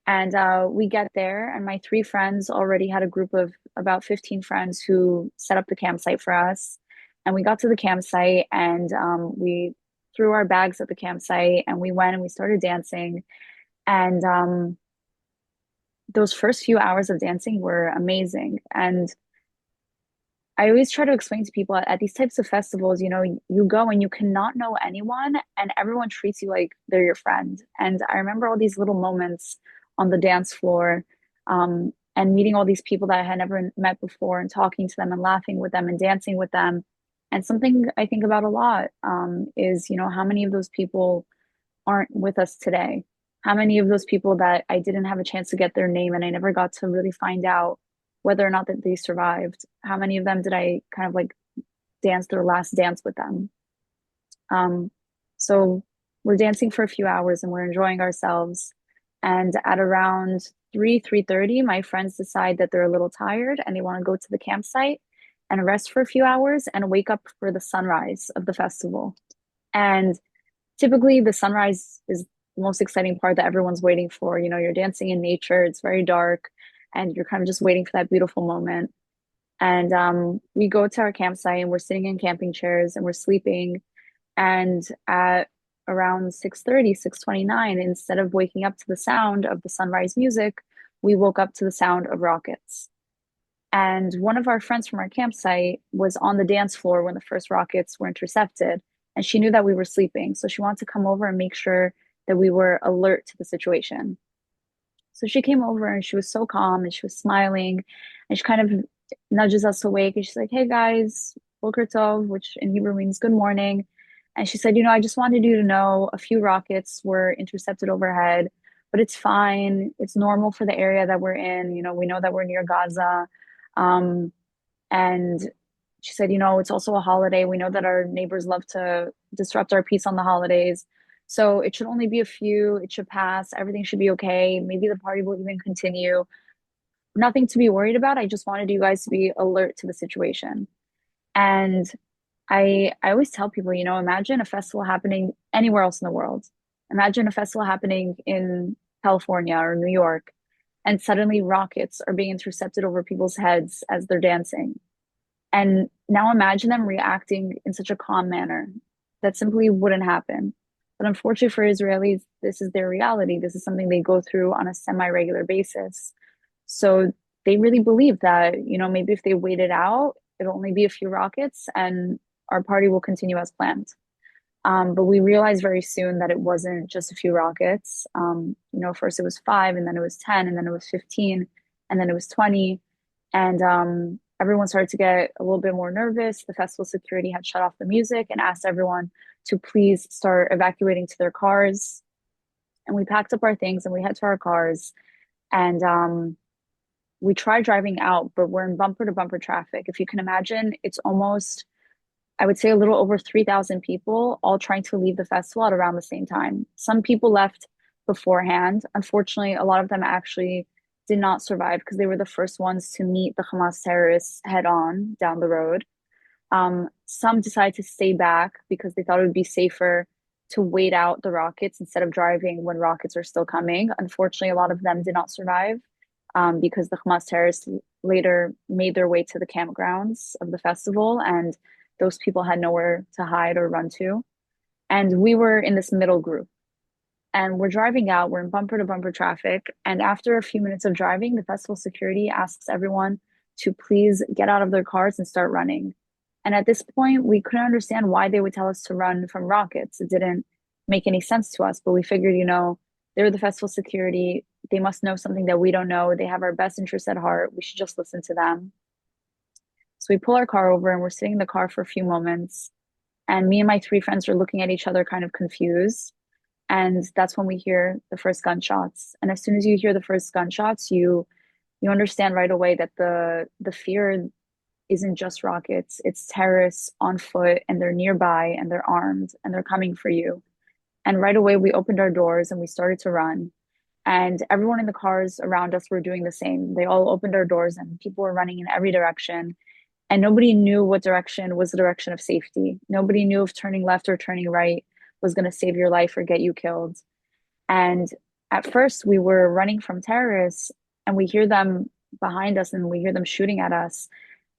And we get there, and my three friends already had a group of about 15 friends who set up the campsite for us. And we got to the campsite, and we threw our bags at the campsite, and we went and we started dancing. And those first few hours of dancing were amazing. And I always try to explain to people at these types of festivals, you go and you cannot know anyone, and everyone treats you like they're your friend. And I remember all these little moments on the dance floor, and meeting all these people that I had never met before and talking to them and laughing with them and dancing with them. And something I think about a lot is, how many of those people aren't with us today? How many of those people that I didn't have a chance to get their name and I never got to really find out whether or not that they survived? How many of them did I kind of like dance their last dance with them? So we're dancing for a few hours and we're enjoying ourselves. And at around 3:30, my friends decide that they're a little tired and they want to go to the campsite and rest for a few hours and wake up for the sunrise of the festival. And typically the sunrise is the most exciting part that everyone's waiting for. You're dancing in nature, it's very dark, and you're kind of just waiting for that beautiful moment. And we go to our campsite and we're sitting in camping chairs and we're sleeping. And at around 6:30, 6:29, instead of waking up to the sound of the sunrise music, we woke up to the sound of rockets. And one of our friends from our campsite was on the dance floor when the first rockets were intercepted, and she knew that we were sleeping. So she wanted to come over and make sure that we were alert to the situation. So she came over and she was so calm and she was smiling, and she kind of nudges us awake and she's like, "Hey guys, Boker Tov," which in Hebrew means good morning. And she said, I just wanted you to know a few rockets were intercepted overhead, but it's fine. It's normal for the area that we're in. We know that we're near Gaza. Um, and she said, it's also a holiday. We know that our neighbors love to disrupt our peace on the holidays. So it should only be a few. It should pass. Everything should be okay. Maybe the party will even continue. Nothing to be worried about. I just wanted you guys to be alert to the situation. And I always tell people, imagine a festival happening anywhere else in the world. Imagine a festival happening in California or New York, and suddenly rockets are being intercepted over people's heads as they're dancing. And now imagine them reacting in such a calm manner. That simply wouldn't happen. But unfortunately for Israelis, this is their reality. This is something they go through on a semi-regular basis. So they really believe that, maybe if they wait it out, it'll only be a few rockets and our party will continue as planned. But we realized very soon that it wasn't just a few rockets. First it was 5, and then it was 10, and then it was 15, and then it was 20. And everyone started to get a little bit more nervous. The festival security had shut off the music and asked everyone to please start evacuating to their cars. And we packed up our things and we head to our cars. And we tried driving out, but we're in bumper to bumper traffic. If you can imagine, it's almost, I would say, a little over 3,000 people all trying to leave the festival at around the same time. Some people left beforehand. Unfortunately, a lot of them actually did not survive because they were the first ones to meet the Hamas terrorists head on down the road. Some decided to stay back because they thought it would be safer to wait out the rockets instead of driving when rockets are still coming. Unfortunately, a lot of them did not survive because the Hamas terrorists later made their way to the campgrounds of the festival, and those people had nowhere to hide or run to. And we were in this middle group. And we're driving out, we're in bumper to bumper traffic. And after a few minutes of driving, the festival security asks everyone to please get out of their cars and start running. And at this point, we couldn't understand why they would tell us to run from rockets. It didn't make any sense to us, but we figured, they're the festival security. They must know something that we don't know. They have our best interests at heart. We should just listen to them. So we pull our car over and we're sitting in the car for a few moments. And me and my 3 friends are looking at each other kind of confused. And that's when we hear the first gunshots. And as soon as you hear the first gunshots, you understand right away that the fear isn't just rockets. It's terrorists on foot, and they're nearby, and they're armed, and they're coming for you. And right away, we opened our doors and we started to run. And everyone in the cars around us were doing the same. They all opened our doors and people were running in every direction. And nobody knew what direction was the direction of safety. Nobody knew if turning left or turning right was going to save your life or get you killed. And at first, we were running from terrorists, and we hear them behind us and we hear them shooting at us.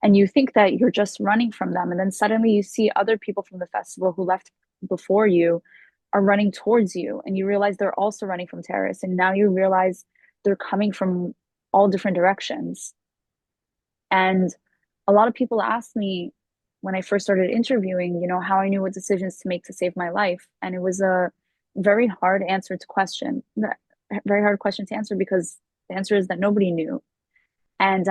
And you think that you're just running from them. And then suddenly you see other people from the festival who left before you are running towards you. And you realize they're also running from terrorists. And now you realize they're coming from all different directions. And a lot of people asked me when I first started interviewing, how I knew what decisions to make to save my life. And it was a very hard question to answer, because the answer is that nobody knew. And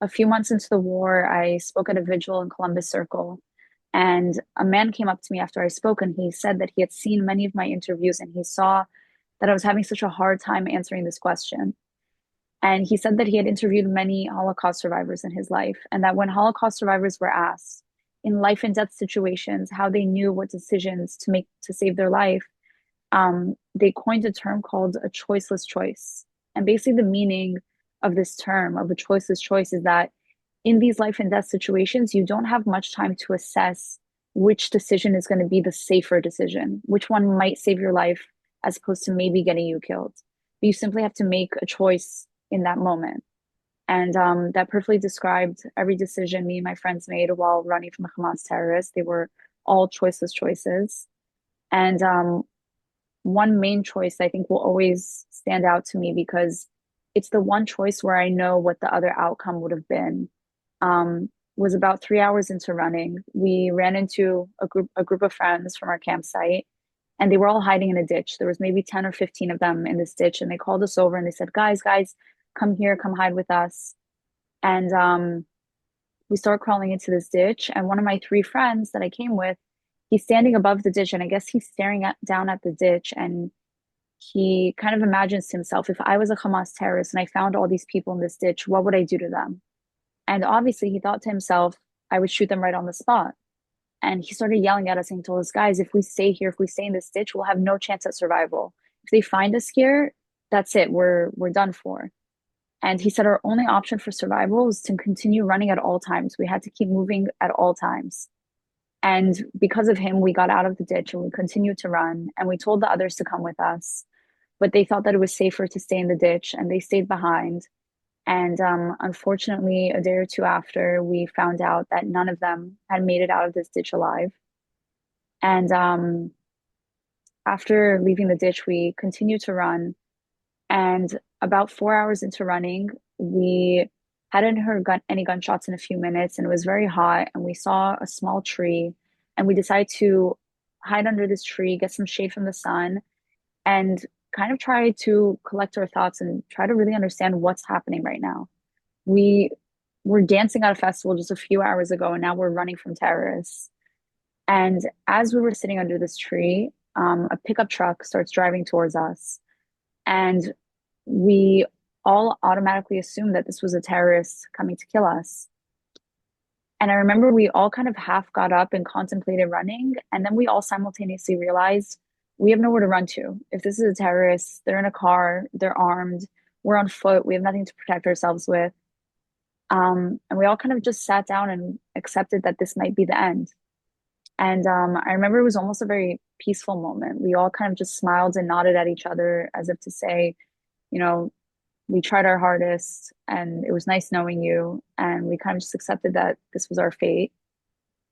a few months into the war, I spoke at a vigil in Columbus Circle. And a man came up to me after I spoke, and he said that he had seen many of my interviews and he saw that I was having such a hard time answering this question. And he said that he had interviewed many Holocaust survivors in his life, and that when Holocaust survivors were asked in life and death situations how they knew what decisions to make to save their life, they coined a term called a choiceless choice. And basically the meaning of this term, of a choiceless choice, is that in these life and death situations, you don't have much time to assess which decision is going to be the safer decision, which one might save your life as opposed to maybe getting you killed. But you simply have to make a choice in that moment. And that perfectly described every decision me and my friends made while running from the Hamas terrorists. They were all choiceless choices. And one main choice I think will always stand out to me, because it's the one choice where I know what the other outcome would have been. Was about 3 hours into running. We ran into a group of friends from our campsite, and they were all hiding in a ditch. There was maybe 10 or 15 of them in this ditch, and they called us over and they said, guys, come here, come hide with us. And we start crawling into this ditch, and one of my three friends that I came with, he's standing above the ditch, and I guess he's staring down at the ditch, and he kind of imagines to himself, if I was a Hamas terrorist and I found all these people in this ditch, what would I do to them? And obviously he thought to himself, I would shoot them right on the spot. And he started yelling at us and he told us, guys, if we stay here, if we stay in this ditch, we'll have no chance at survival. If they find us here, that's it. We're done for. And he said our only option for survival was to continue running at all times. We had to keep moving at all times. And because of him, we got out of the ditch and we continued to run. And we told the others to come with us, but they thought that it was safer to stay in the ditch and they stayed behind. And unfortunately, a day or two after, we found out that none of them had made it out of this ditch alive. And after leaving the ditch, we continued to run. And about 4 hours into running, we hadn't heard any gunshots in a few minutes, and it was very hot. And we saw a small tree, and we decided to hide under this tree, get some shade from the sun, and kind of try to collect our thoughts and try to really understand what's happening right now. We were dancing at a festival just a few hours ago, and now we're running from terrorists. And as we were sitting under this tree, a pickup truck starts driving towards us. And we all automatically assumed that this was a terrorist coming to kill us. And I remember we all kind of half got up and contemplated running. And then we all simultaneously realized we have nowhere to run to. If this is a terrorist, they're in a car, they're armed, we're on foot, we have nothing to protect ourselves with. And we all kind of just sat down and accepted that this might be the end. And I remember it was almost a very peaceful moment. We all kind of just smiled and nodded at each other as if to say, you know, we tried our hardest and it was nice knowing you. And we kind of just accepted that this was our fate.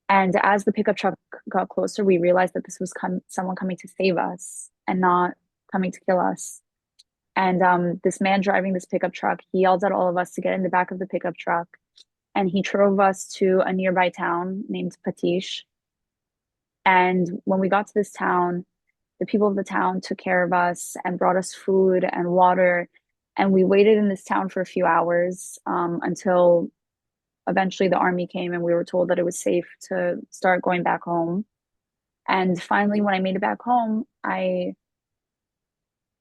And as the pickup truck got closer, we realized that this was someone coming to save us and not coming to kill us. And this man driving this pickup truck, he yelled at all of us to get in the back of the pickup truck. And he drove us to a nearby town named Patish. And when we got to this town, the people of the town took care of us and brought us food and water. And we waited in this town for a few hours until eventually the army came and we were told that it was safe to start going back home. And finally, when I made it back home, I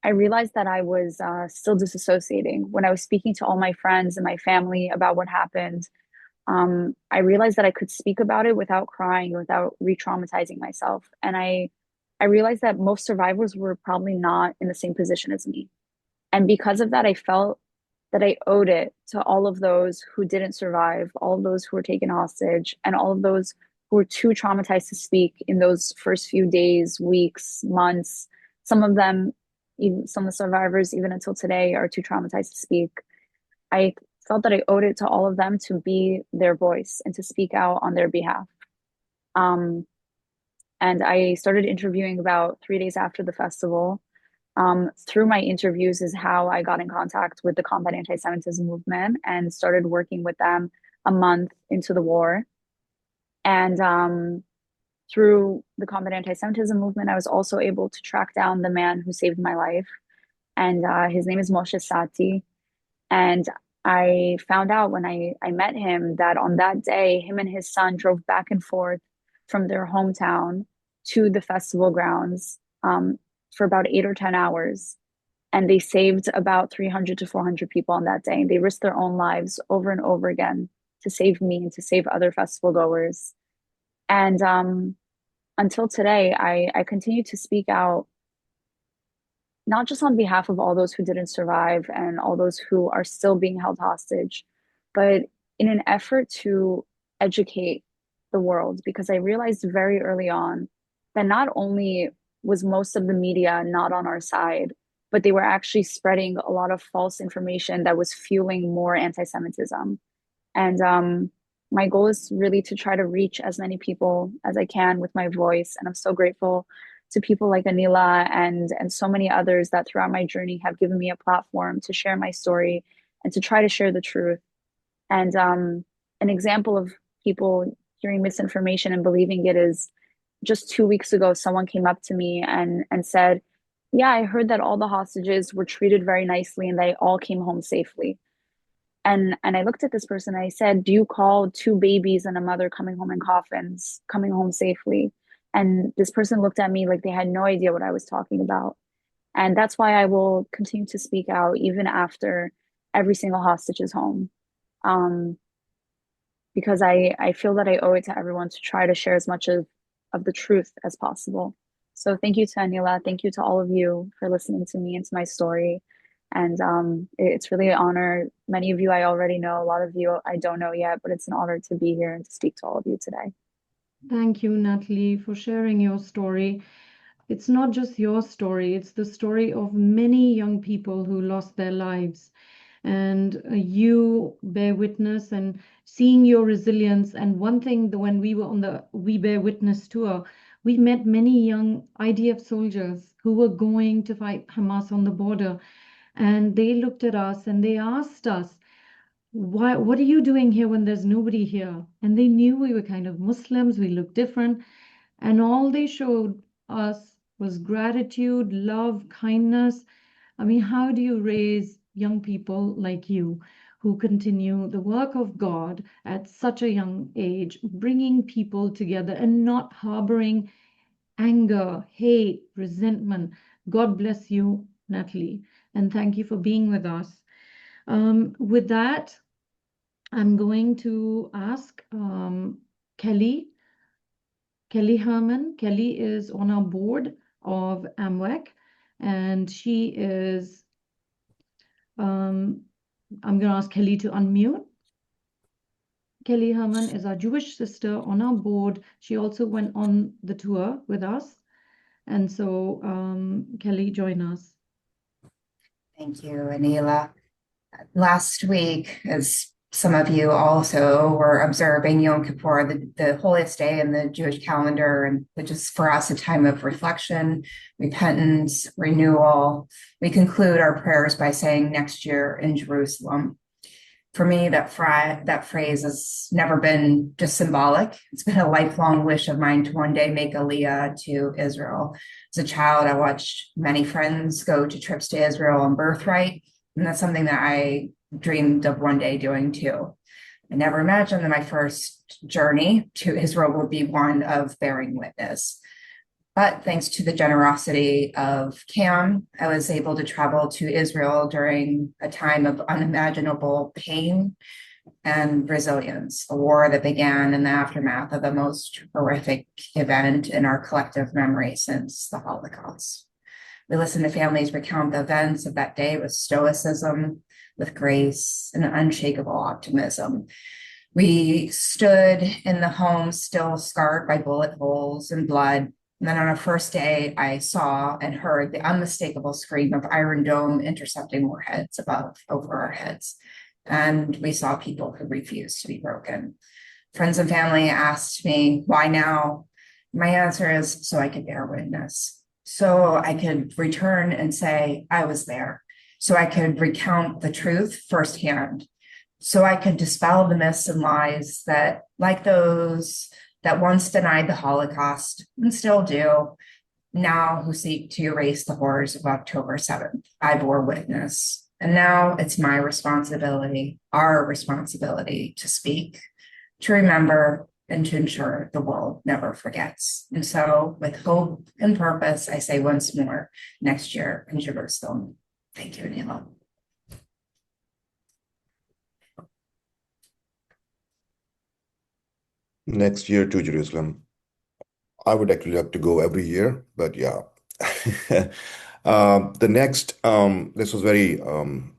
realized that I was still disassociating. When I was speaking to all my friends and my family about what happened, I realized that I could speak about it without crying, without re-traumatizing myself. And I realized that most survivors were probably not in the same position as me. And because of that, I felt that I owed it to all of those who didn't survive, all of those who were taken hostage, and all of those who were too traumatized to speak in those first few days, weeks, months. Some of them, even some of the survivors, even until today, are too traumatized to speak. I felt that I owed it to all of them to be their voice and to speak out on their behalf. And I started interviewing about 3 days after the festival. Through my interviews is how I got in contact with the Combating Antisemitism movement and started working with them a month into the war. And through the Combating Antisemitism movement, I was also able to track down the man who saved my life. And his name is Moshe Sati. And I found out when I met him that on that day, him and his son drove back and forth from their hometown to the festival grounds for about 8 or 10 hours. And they saved about 300 to 400 people on that day. They risked their own lives over and over again to save me and to save other festival goers. And until today, I continue to speak out, not just on behalf of all those who didn't survive and all those who are still being held hostage, but in an effort to educate the world, because I realized very early on that not only was most of the media not on our side, but they were actually spreading a lot of false information that was fueling more anti-Semitism. And my goal is really to try to reach as many people as I can with my voice. And I'm so grateful to people like Anila and so many others that throughout my journey have given me a platform to share my story and to try to share the truth. And an example of people hearing misinformation and believing it is just 2 weeks ago, someone came up to me and said, "Yeah, I heard that all the hostages were treated very nicely and they all came home safely." And I looked at this person and I said, "Do you call two babies and a mother coming home in coffins, coming home safely?" And this person looked at me like they had no idea what I was talking about. And that's why I will continue to speak out even after every single hostage is home. Um, because I feel that I owe it to everyone to try to share as much of the truth as possible. So thank you to Anila. Thank you to all of you for listening to me and to my story. And it's really an honor. Many of you I already know, a lot of you I don't know yet, but it's an honor to be here and to speak to all of you today. Thank you, Natalie, for sharing your story. It's not just your story, it's the story of many young people who lost their lives. And you bear witness and seeing your resilience. And one thing, when we were on the We Bear Witness tour, we met many young IDF soldiers who were going to fight Hamas on the border. And they looked at us and they asked us, what are you doing here when there's nobody here? And they knew we were kind of Muslims, we looked different. And all they showed us was gratitude, love, kindness. I mean, how do you raise young people like you who continue the work of God at such a young age, bringing people together and not harboring anger, hate, resentment? God bless you, Natalie, and thank you for being with us. With that, I'm going to ask Kelly Herman. Kelly is on our board of AMMWEC, and she is, I'm going to ask Kelly to unmute. Kelly Herman is our Jewish sister on our board. She also went on the tour with us. And so, Kelly, join us. Thank you, Anila. Last week, as some of you also were observing Yom Kippur, the holiest day in the Jewish calendar, and which is for us a time of reflection, repentance, renewal. We conclude our prayers by saying next year in Jerusalem. For me, that phrase has never been just symbolic. It's been a lifelong wish of mine to one day make Aliyah to Israel. As a child, I watched many friends go to trips to Israel on birthright, and that's something that I dreamed of one day doing too. I never imagined that my first journey to Israel would be one of bearing witness. But thanks to the generosity of Cam, I was able to travel to Israel during a time of unimaginable pain and resilience, a war that began in the aftermath of the most horrific event in our collective memory since the Holocaust. We listened to families recount the events of that day with stoicism, with grace, and unshakable optimism. We stood in the home still scarred by bullet holes and blood. And then on our first day, I saw and heard the unmistakable scream of Iron Dome intercepting warheads over our heads. And we saw people who refused to be broken. Friends and family asked me, why now? My answer is so I could bear witness, so I could return and say I was there, so I could recount the truth firsthand, so I could dispel the myths and lies that, like those that once denied the Holocaust and still do, now who seek to erase the horrors of October 7th. I bore witness. And now it's my responsibility, our responsibility, to speak, to remember, and to ensure the world never forgets. And so, with hope and purpose, I say once more, next year in Jerusalem. Thank you, Anila. Next year to Jerusalem. I would actually like to go every year, but yeah. The next, this was very,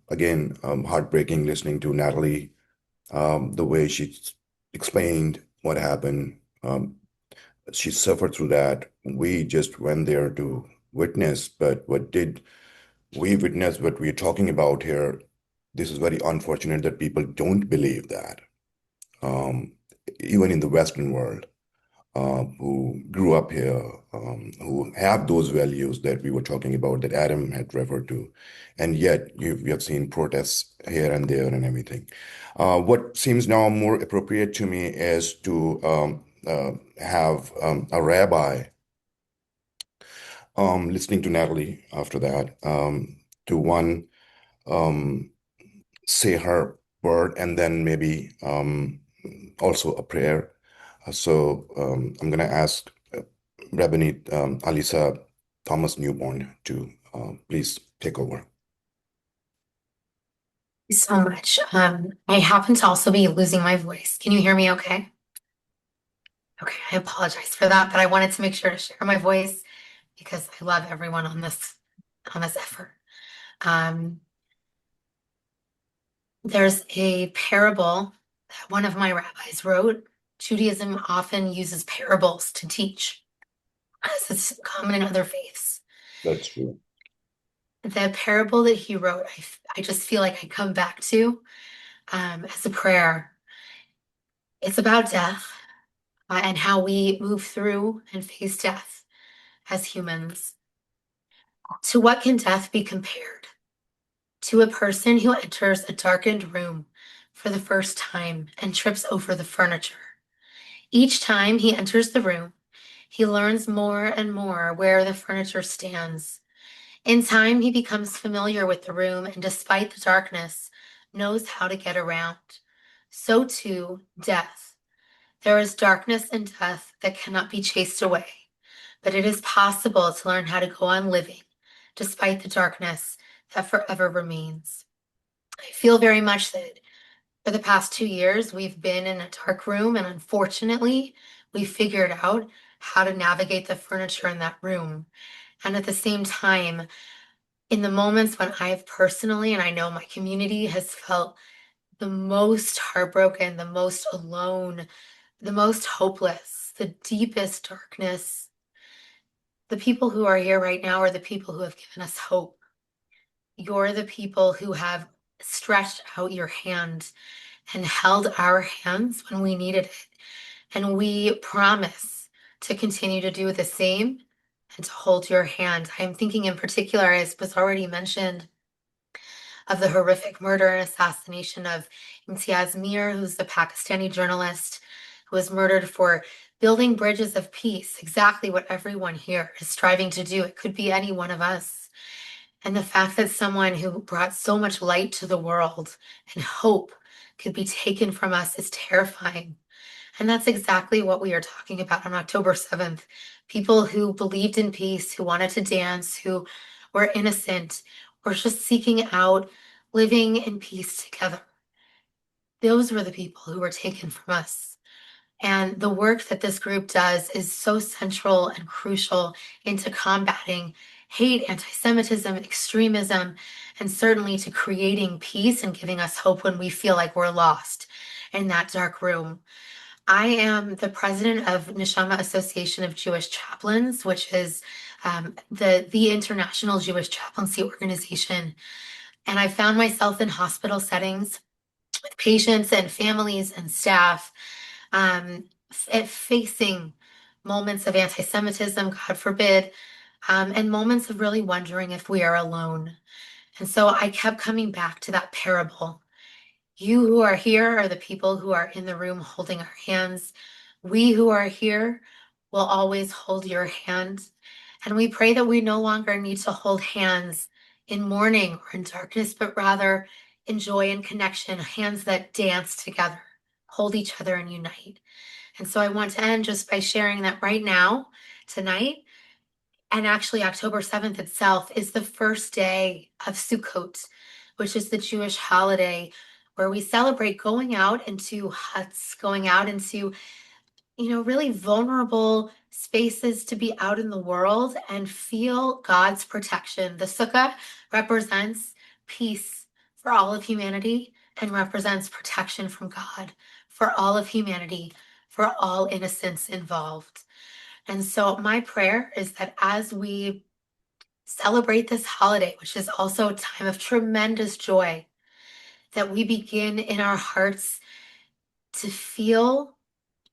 again, heartbreaking listening to Natalie, the way she explained what happened. She suffered through that. We just went there to witness, but what did we witness, what we're talking about here? This is very unfortunate that people don't believe that, even in the Western world. who grew up here, who have those values that we were talking about, that Adam had referred to, and yet we have seen protests here and there and everything. What seems now more appropriate to me is to have a rabbi listening to Natalie after that, to one say her word and then maybe also a prayer. I'm going to ask Rabbinate Alisa Thomas Newborn to please take over. So much. I happen to also be losing my voice. Can you hear me okay? Okay, I apologize for that, but I wanted to make sure to share my voice because I love everyone on this effort. There's a parable that one of my rabbis wrote. Judaism often uses parables to teach, as is common in other faiths. That's true. The parable that he wrote, I just feel like I come back to as a prayer. It's about death and how we move through and face death as humans. To what can death be compared? To a person who enters a darkened room for the first time and trips over the furniture. Each time he enters the room, he learns more and more where the furniture stands. In time, he becomes familiar with the room and, despite the darkness, knows how to get around. So too, death. There is darkness and death that cannot be chased away, but it is possible to learn how to go on living despite the darkness that forever remains. I feel very much that for the past 2 years, we've been in a dark room, and unfortunately, we figured out how to navigate the furniture in that room. And at the same time, in the moments when I've personally, and I know my community has felt the most heartbroken, the most alone, the most hopeless, the deepest darkness, the people who are here right now are the people who have given us hope. You're the people who have stretched out your hand and held our hands when we needed it. And we promise to continue to do the same and to hold your hand. I'm thinking in particular, as was already mentioned, of the horrific murder and assassination of Imtiaz Mir, who's the Pakistani journalist who was murdered for building bridges of peace, exactly what everyone here is striving to do. It could be any one of us. And the fact that someone who brought so much light to the world and hope could be taken from us is terrifying. And that's exactly what we are talking about on October 7th. People who believed in peace, who wanted to dance, who were innocent, or just seeking out living in peace together. Those were the people who were taken from us. And the work that this group does is so central and crucial into combating hate, anti-Semitism, extremism, and certainly to creating peace and giving us hope when we feel like we're lost in that dark room. I am the president of Neshama Association of Jewish Chaplains, which is the international Jewish chaplaincy organization. And I found myself in hospital settings with patients and families and staff facing moments of anti-Semitism, God forbid, and moments of really wondering if we are alone. And so I kept coming back to that parable. You who are here are the people who are in the room holding our hands. We who are here will always hold your hand. And we pray that we no longer need to hold hands in mourning or in darkness, but rather in joy and connection, hands that dance together, hold each other and unite. And so I want to end just by sharing that right now, tonight, and actually October 7th itself is the first day of Sukkot, which is the Jewish holiday where we celebrate going out into huts, going out into, really vulnerable spaces to be out in the world and feel God's protection. The sukkah represents peace for all of humanity and represents protection from God for all of humanity, for all innocents involved. And so my prayer is that as we celebrate this holiday, which is also a time of tremendous joy, that we begin in our hearts to feel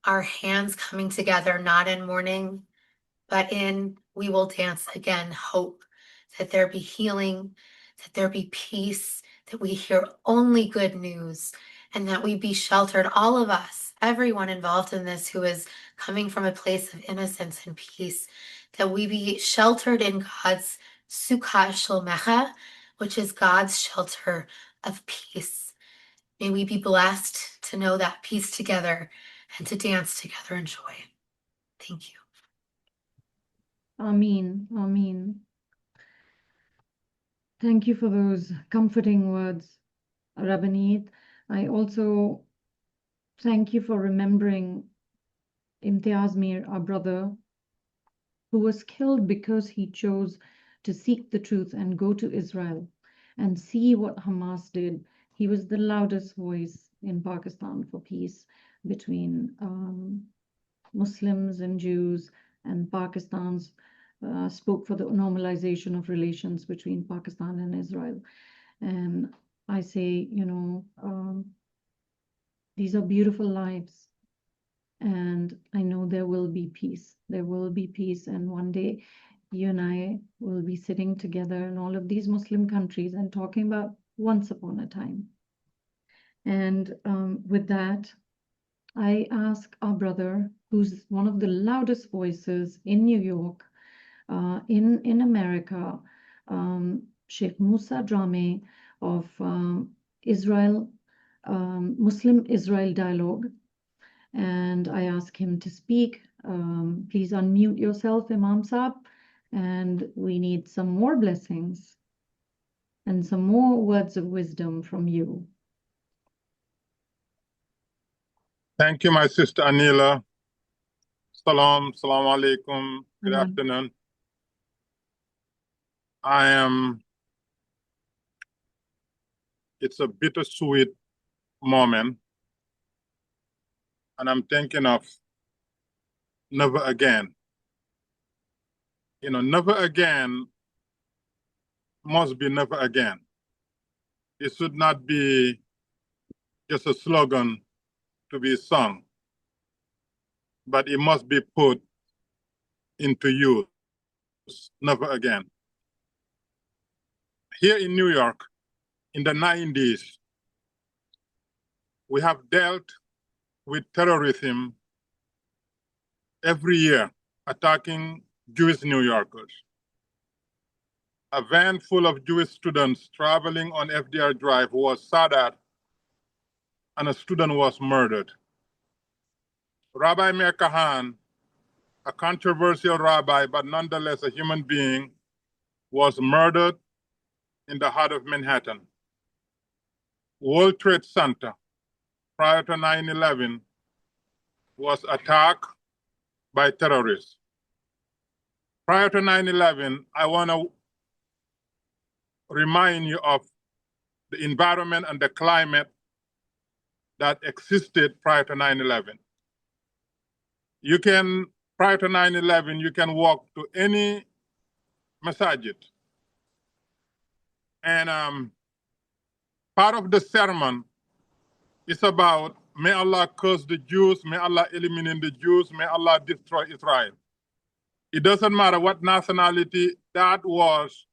our hands coming together, not in mourning, but in we will dance again, hope, that there be healing, that there be peace, that we hear only good news, and that we be sheltered, all of us, everyone involved in this who is coming from a place of innocence and peace, that we be sheltered in God's Sukkah Shalmecha, which is God's shelter of peace. May we be blessed to know that peace together and to dance together in joy. Thank you. Amen. Amen. Thank you for those comforting words, Rabbanit. I also thank you for remembering Imtiaz Mir, our brother, who was killed because he chose to seek the truth and go to Israel and see what Hamas did. He was the loudest voice in Pakistan for peace between Muslims and Jews, and Pakistan's spoke for the normalization of relations between Pakistan and Israel. And I say, these are beautiful lives. And I know there will be peace. There will be peace. And one day you and I will be sitting together in all of these Muslim countries and talking about once upon a time. And with that, I ask our brother, who's one of the loudest voices in New York, in America, Sheikh Musa Drame of Israel, Muslim Israel Dialogue, and I ask him to speak. Please unmute yourself, Imam Saab, and we need some more blessings and some more words of wisdom from you. Thank you, my sister Anila. Salam alaikum. Good afternoon. It's a bittersweet moment, and I'm thinking of never again. Never again must be never again. It should not be just a slogan to be sung, but it must be put into use. Never again. Here in New York, in the 90s, we have dealt with terrorism every year, attacking Jewish New Yorkers. A van full of Jewish students traveling on FDR Drive was shot at, and a student was murdered. Rabbi Meir Kahan, a controversial rabbi, but nonetheless a human being, was murdered in the heart of Manhattan. World Trade Center, prior to 9/11, was attacked by terrorists. Prior to 9/11, I want to remind you of the environment and the climate that existed prior to 9/11. Prior to 9/11, you can walk to any masajid. And part of the sermon is about, may Allah curse the Jews, may Allah eliminate the Jews, may Allah destroy Israel. It doesn't matter what nationality, that was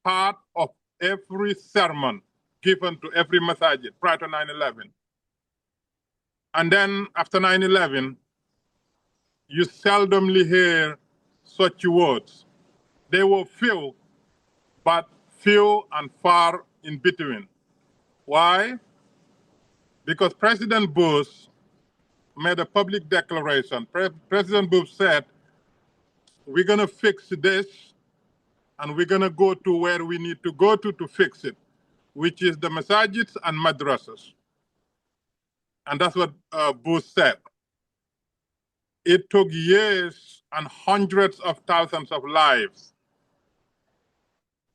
part of every sermon given to every masajid prior to 9/11. And then after 9/11, you seldomly hear such words. They were few, but few and far in between. Why? Because President Bush made a public declaration. President Bush said, we're going to fix this, and we're going to go to where we need to go to fix it, which is the masajids and madrasas. And that's what Bush said. It took years and hundreds of thousands of lives.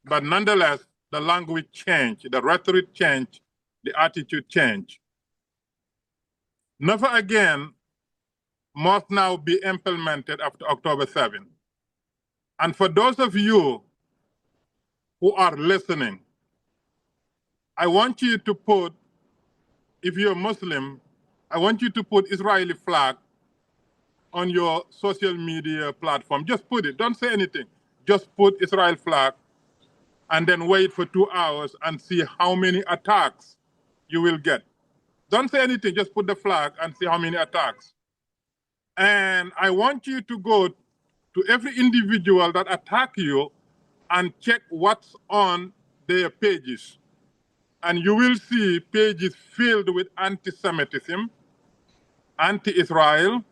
But nonetheless, the language changed, the rhetoric changed, the attitude changed. Never again must now be implemented after October 7th. And for those of you who are listening, I want you to put, if you're Muslim, I want you to put Israeli flag on your social media platform. Just put it. Don't say anything. Just put Israel flag and then wait for 2 hours and see how many attacks you will get. Don't say anything. Just put the flag and see how many attacks. And I want you to go to every individual that attack you and check what's on their pages. And you will see pages filled with anti-Semitism, anti-Israel,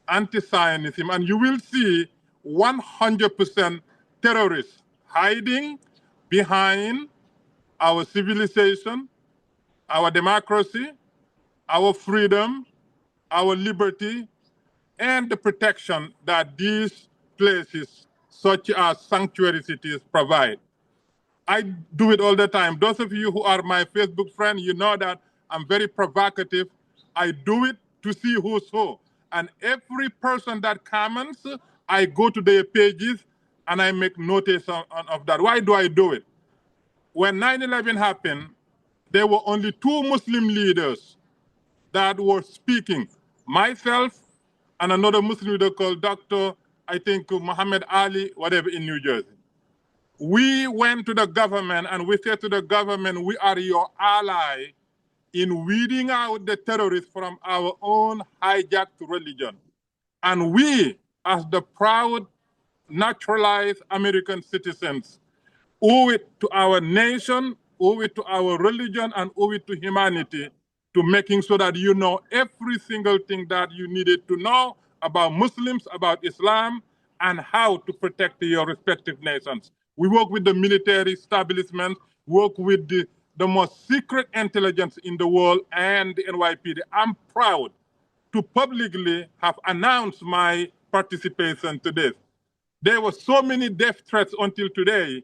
anti-Zionism, and you will see 100% terrorists hiding behind our civilization, our democracy, our freedom, our liberty, and the protection that these places, such as sanctuary cities, provide. I do it all the time. Those of you who are my Facebook friends, you know that I'm very provocative. I do it to see who's who. And every person that comments, I go to their pages and I make notice of that. Why do I do it? When 9/11 happened, there were only 2 Muslim leaders that were speaking. Myself and another Muslim leader called Dr. I think Muhammad Ali, whatever, in New Jersey. We went to the government and we said to the government, we are your ally in weeding out the terrorists from our own hijacked religion. And we, as the proud, naturalized American citizens, owe it to our nation, owe it to our religion, and owe it to humanity to making sure that you know every single thing that you needed to know about Muslims, about Islam, and how to protect your respective nations. We work with the military establishment, work with the most secret intelligence in the world and the NYPD. I'm proud to publicly have announced my participation to this. There were so many death threats until today.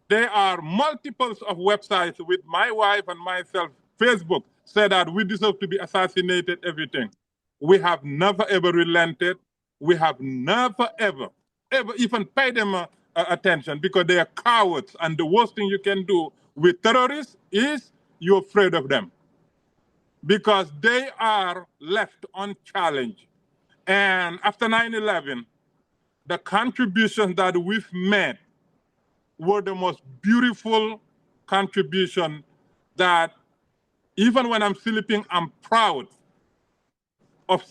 There are multiples of websites with my wife and myself. Facebook said that we deserve to be assassinated, everything. We have never ever relented. We have never ever even paid them attention because they are cowards. And the worst thing you can do with terrorists is you're afraid of them because they are left unchallenged. And after 9/11, the contributions that we've made were the most beautiful contribution that even when I'm sleeping, I'm proud of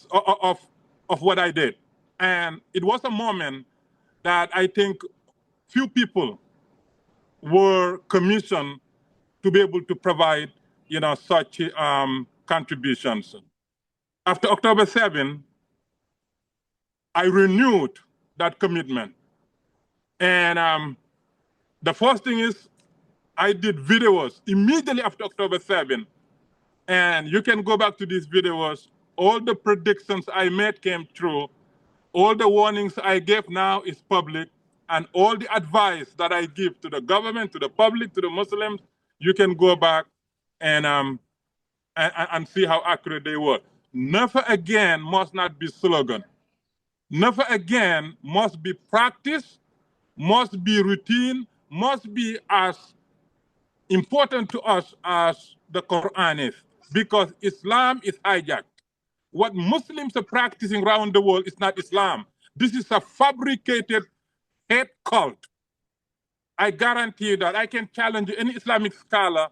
what I did. And it was a moment that I think few people were commissioned to be able to provide, such contributions. After October 7, I renewed that commitment. And the first thing is I did videos immediately after October 7. And you can go back to these videos. All the predictions I made came true. All the warnings I gave now is public. And all the advice that I give to the government, to the public, to the Muslims, you can go back and see how accurate they were. Never again must not be slogan. Never again must be practice, must be routine, must be as important to us as the Quran is, because Islam is hijacked. What Muslims are practicing around the world is not Islam. This is a fabricated hate cult. I guarantee you that. I can challenge any Islamic scholar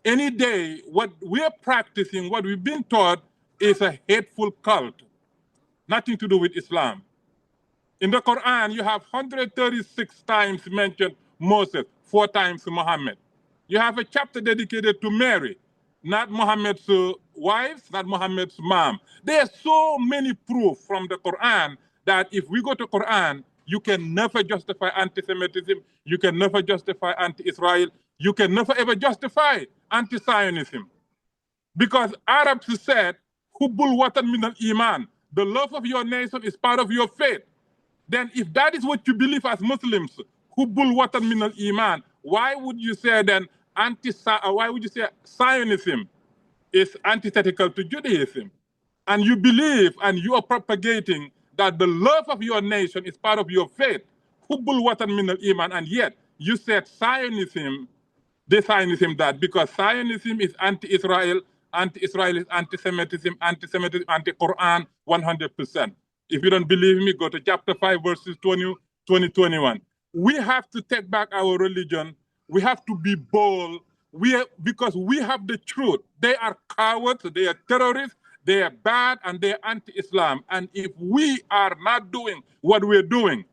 any day. What we're practicing, what we've been taught, is a hateful cult. Nothing to do with Islam. In the Quran, you have 136 times mentioned Moses, 4 times Muhammad. You have a chapter dedicated to Mary, not Muhammad's wife, not Muhammad's mom. There are so many proof from the Quran that if we go to Quran, you can never justify anti-Semitism, you can never justify anti-Israel, you can never ever justify anti-Zionism. Because Arabs said, Hubbul watan min al-iman, the love of your nation is part of your faith. Then if that is what you believe as Muslims, Hubbul watan min al-iman, why would you say then why would you say Zionism is antithetical to Judaism? And you believe and you are propagating that the love of your nation is part of your faith, Hubbul watan min al-iman, and yet you said Zionism, Zionism that, because Zionism is anti-Israel, anti-Israel is anti-Semitism, anti-Semitism, anti-Quran, 100%. If you don't believe me, go to chapter 5, verses 20, 21. We have to take back our religion. We have to be bold. Because we have the truth. They are cowards, they are terrorists, they are bad, and they are anti-Islam. And if we are not doing what we're doing,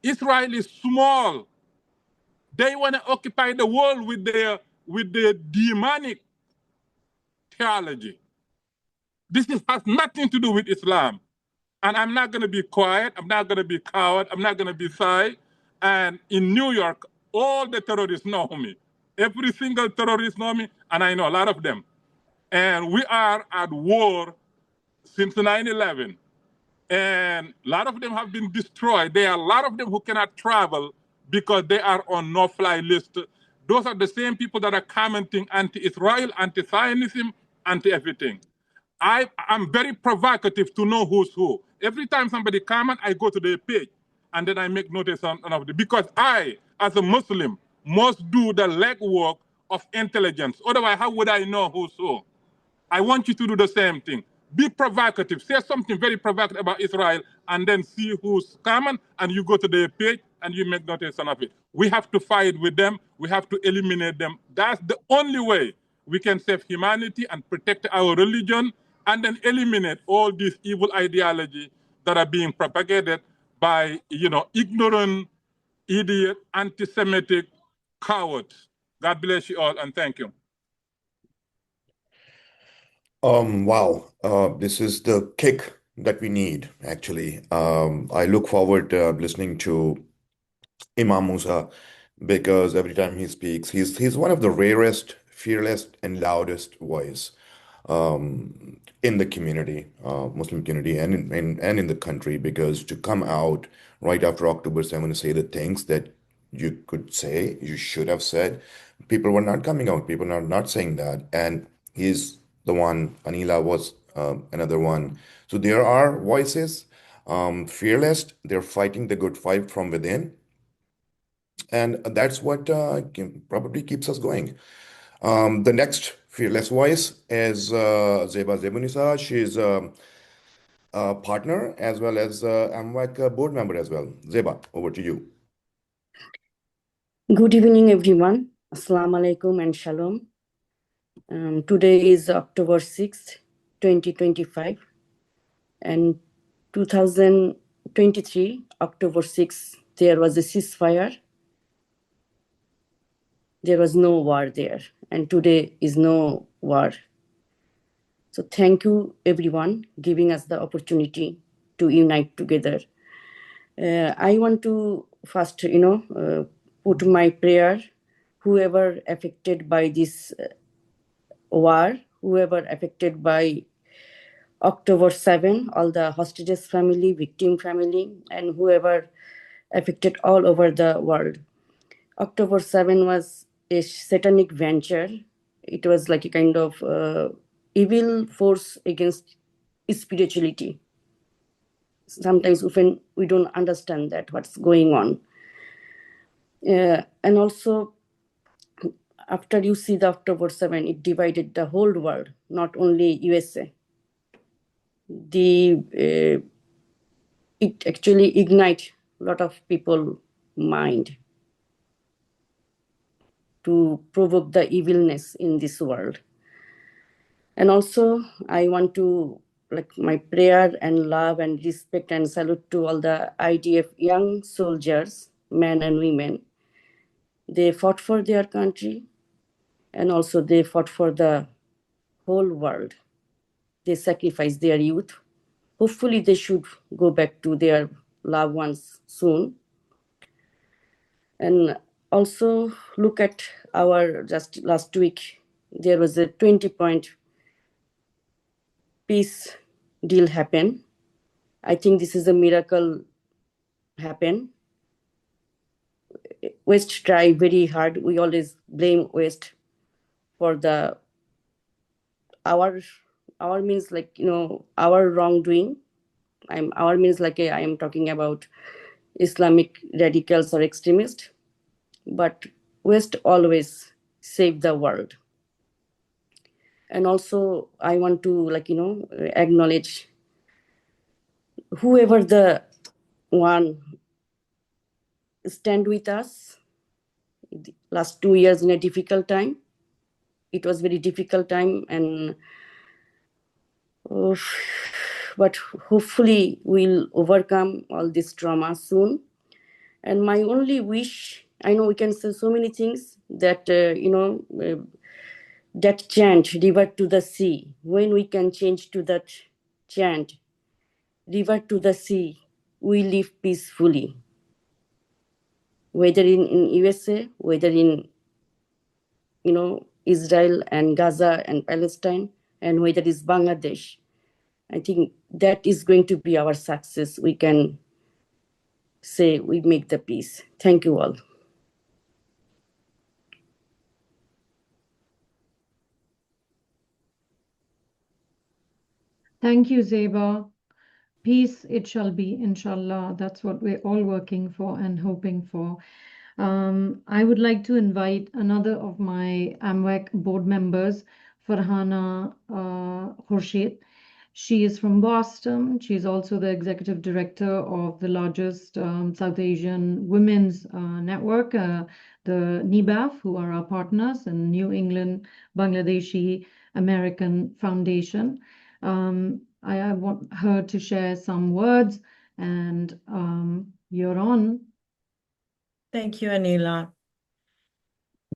Israel is small. They want to occupy the world with their demonic theology. This has nothing to do with Islam. And I'm not going to be quiet. I'm not going to be coward. I'm not going to be shy. And in New York, all the terrorists know me. Every single terrorist know me, and I know a lot of them. And we are at war since 9/11. And a lot of them have been destroyed. There are a lot of them who cannot travel because they are on no-fly list. Those are the same people that are commenting anti-Israel, anti-Zionism, anti-everything. I'm very provocative to know who's who. Every time somebody comment, I go to their page and then I make notice on of it. Because I, as a Muslim, must do the legwork of intelligence. Otherwise, how would I know who's who? I want you to do the same thing. Be provocative. Say something very provocative about Israel and then see who's coming and you go to their page and you make notice of it. We have to fight with them. We have to eliminate them. That's the only way we can save humanity and protect our religion and then eliminate all these evil ideology that are being propagated by, ignorant, idiot, anti-Semitic cowards. God bless you all and thank you. Wow. This is the kick that we need, actually. I look forward to listening to Imam Musa because every time he speaks, he's one of the rarest, fearless, and loudest voice in the community, Muslim community, and in the country. Because to come out right after October 7 to say the things that you could say, you should have said, people were not coming out. People are not saying that, and he's the one. Anila was another one. So there are voices, fearless. They're fighting the good fight from within, and that's what probably keeps us going. The next fearless voice is Zeba Zebunisa. She's a partner as well as AMMWEC board member as well. Zeba, over to you. Good evening, everyone. Assalamu alaikum and shalom. Today is October 6th, 2025, and 2023, October 6th, there was a ceasefire. There was no war there, and today is no war. So thank you, everyone, giving us the opportunity to unite together. I want to first, put my prayer, whoever affected by this war, whoever affected by October 7, all the hostages family, victim family, and whoever affected all over the world. October 7 was a satanic venture. It was like a kind of evil force against spirituality. Sometimes often we don't understand that what's going on. And also, after you see the October 7, it divided the whole world, not only USA. It actually ignite a lot of people mind to provoke the evilness in this world. And also, I want to, my prayer and love and respect and salute to all the IDF young soldiers, men and women. They fought for their country, and also they fought for the whole world. They sacrificed their youth. Hopefully, they should go back to their loved ones soon. And also, look at just last week, there was a 20-point peace deal happen. I think this is a miracle happen. West try very hard. We always blame West for our means our wrongdoing. Our means I am talking about Islamic radicals or extremists, but West always save the world. And also I want to acknowledge whoever the one stand with us the last 2 years in a difficult time. It was very difficult time, and but hopefully we'll overcome all this trauma soon. And my only wish, I know we can say so many things, that that chant, river to the sea, when we can change to that chant, river to the sea, we live peacefully. Whether in USA, whether in Israel and Gaza and Palestine, and whether it's Bangladesh, I think that is going to be our success. We can say we make the peace. Thank you all. Thank you, Zeba. Peace it shall be, inshallah. That's what we're all working for and hoping for. I would like to invite another of my AMMWEC board members, Farhana Khurshid. She is from Boston. She's also the executive director of the largest South Asian women's network, the NIBAF, who are our partners, and New England Bangladeshi American Foundation. I want her to share some words, and you're on. Thank you, Anila.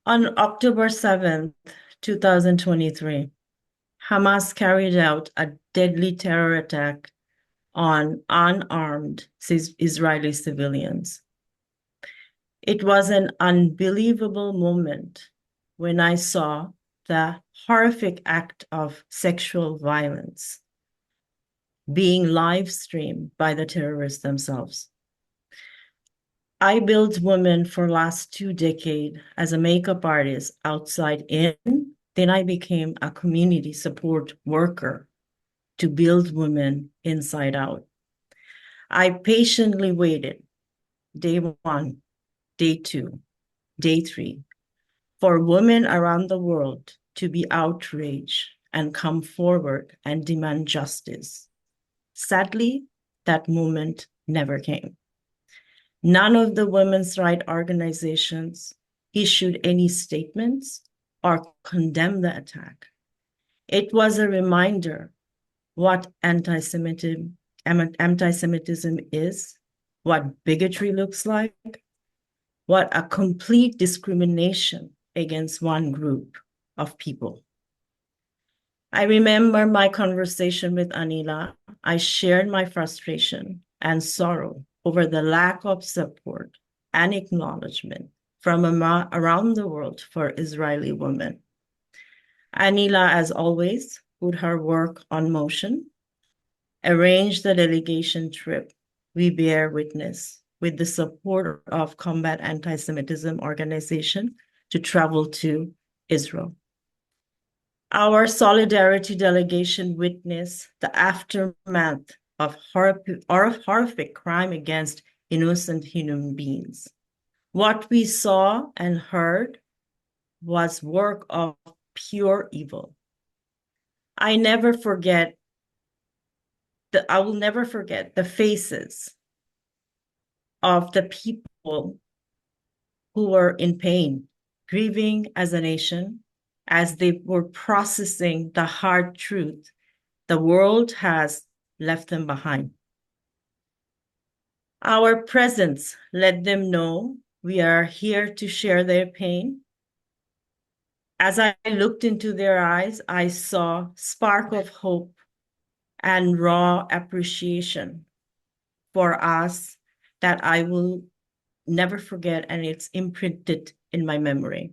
On October 7th, 2023, Hamas carried out a deadly terror attack on unarmed Israeli civilians. It was an unbelievable moment when I saw the horrific act of sexual violence being live streamed by the terrorists themselves. I built women for last 2 decades as a makeup artist outside in. Then I became a community support worker to build women inside out. I patiently waited day 1, day 2, day 3 for women around the world to be outraged and come forward and demand justice. Sadly, that moment never came. None of the women's rights organizations issued any statements or condemned the attack. It was a reminder what anti-Semitism is, what bigotry looks like, what a complete discrimination against one group of people. I remember my conversation with Anila. I shared my frustration and sorrow over the lack of support and acknowledgement from around the world for Israeli women. Anila, as always, put her work on motion, arranged the delegation trip. We bear witness with the support of Combat Antisemitism organization to travel to Israel. Our solidarity delegation witnessed the aftermath of horrific crime against innocent human beings. What we saw and heard was work of pure evil. I will never forget the faces of the people who were in pain, grieving as a nation, as they were processing the hard truth the world has left them behind. Our presence let them know we are here to share their pain. As I looked into their eyes, I saw a spark of hope and raw appreciation for us that I will never forget, and it's imprinted in my memory.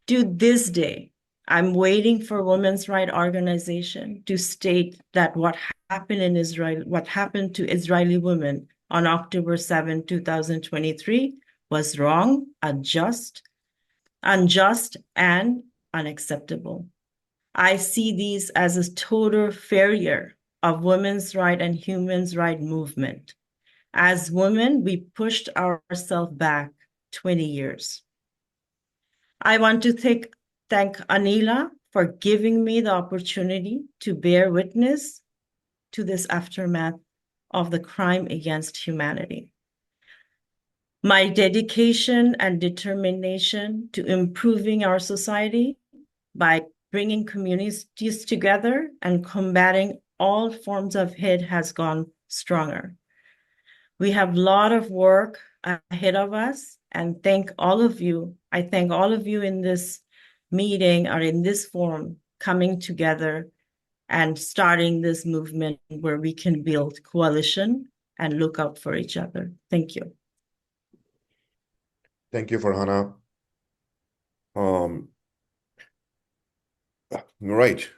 To this day, I'm waiting for women's rights organization to state that what happened in Israel, what happened to Israeli women on October 7, 2023 was wrong, unjust, and unacceptable. I see these as a total failure of women's rights and human rights movement. As women, we pushed ourselves back 20 years. I want to thank Anila for giving me the opportunity to bear witness to this aftermath of the crime against humanity. My dedication and determination to improving our society by bringing communities together and combating all forms of hate has gone stronger. We have a lot of work ahead of us, and I thank all of you in this meeting or in this forum coming together and starting this movement where we can build coalition and look out for each other. Thank you. Thank you, Farhana. Right.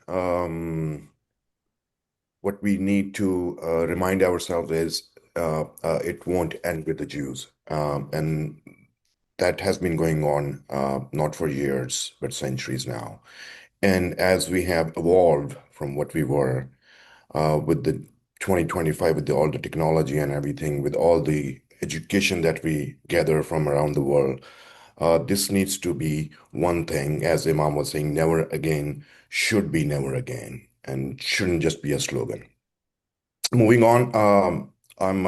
What we need to remind ourselves is it won't end with the Jews. And that has been going on not for years, but centuries now. And as we have evolved from what we were with the 2025, with all the technology and everything, with all the education that we gather from around the world, this needs to be one thing, as Imam was saying, never again should be never again, and shouldn't just be a slogan. Moving on, I'm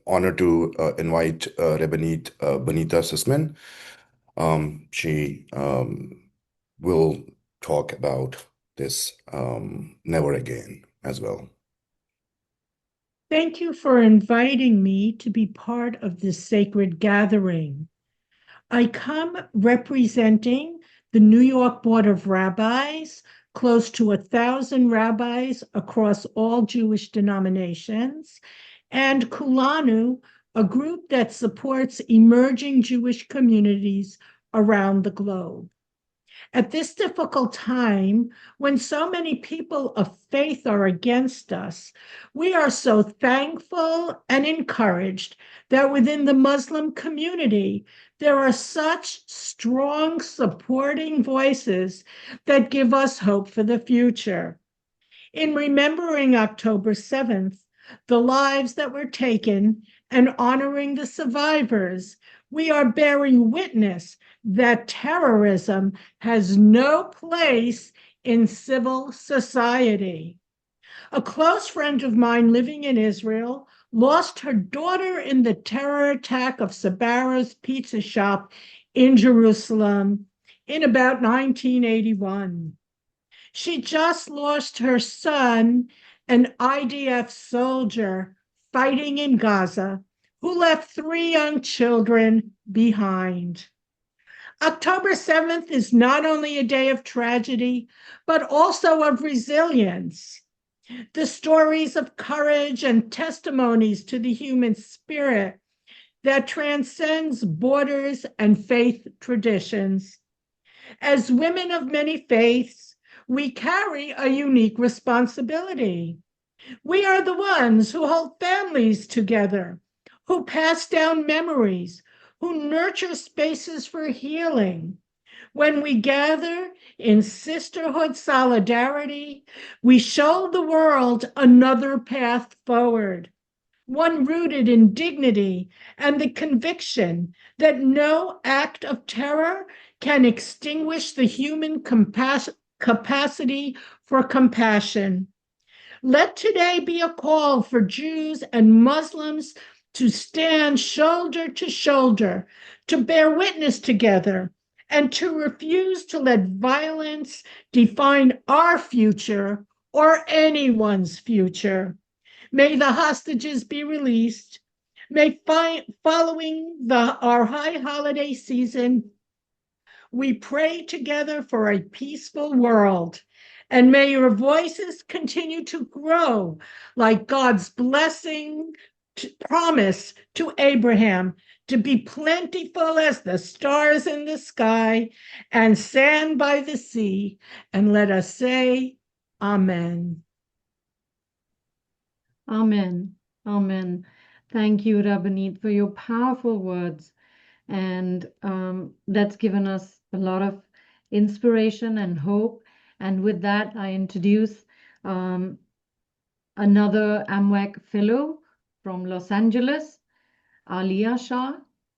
honored to invite Rabbanit Bonita Sisman. She will talk about this never again as well. Thank you for inviting me to be part of this sacred gathering. I come representing the New York Board of Rabbis, close to 1,000 rabbis across all Jewish denominations, and Kulanu, a group that supports emerging Jewish communities around the globe. At this difficult time, when so many people of faith are against us, we are so thankful and encouraged that within the Muslim community, there are such strong supporting voices that give us hope for the future. In remembering October 7th, the lives that were taken, and honoring the survivors, we are bearing witness that terrorism has no place in civil society. A close friend of mine living in Israel lost her daughter in the terror attack of Sabara's pizza shop in Jerusalem in about 1981. She just lost her son, an IDF soldier fighting in Gaza, who left 3 young children behind. October 7th is not only a day of tragedy, but also of resilience. The stories of courage and testimonies to the human spirit that transcends borders and faith traditions. As women of many faiths, we carry a unique responsibility. We are the ones who hold families together, who pass down memories, who nurture spaces for healing. When we gather in sisterhood solidarity, we show the world another path forward, one rooted in dignity and the conviction that no act of terror can extinguish the human capacity for compassion. Let today be a call for Jews and Muslims to stand shoulder to shoulder, to bear witness together, and to refuse to let violence define our future or anyone's future. May the hostages be released. May following our high holiday season, we pray together for a peaceful world. And may your voices continue to grow like God's blessing promise to Abraham to be plentiful as the stars in the sky and sand by the sea. And let us say, Amen. Amen. Amen. Thank you, Rabbanit, for your powerful words. And that's given us a lot of inspiration and hope. And with that, I introduce another AMMWEC fellow from Los Angeles, Alia Shah,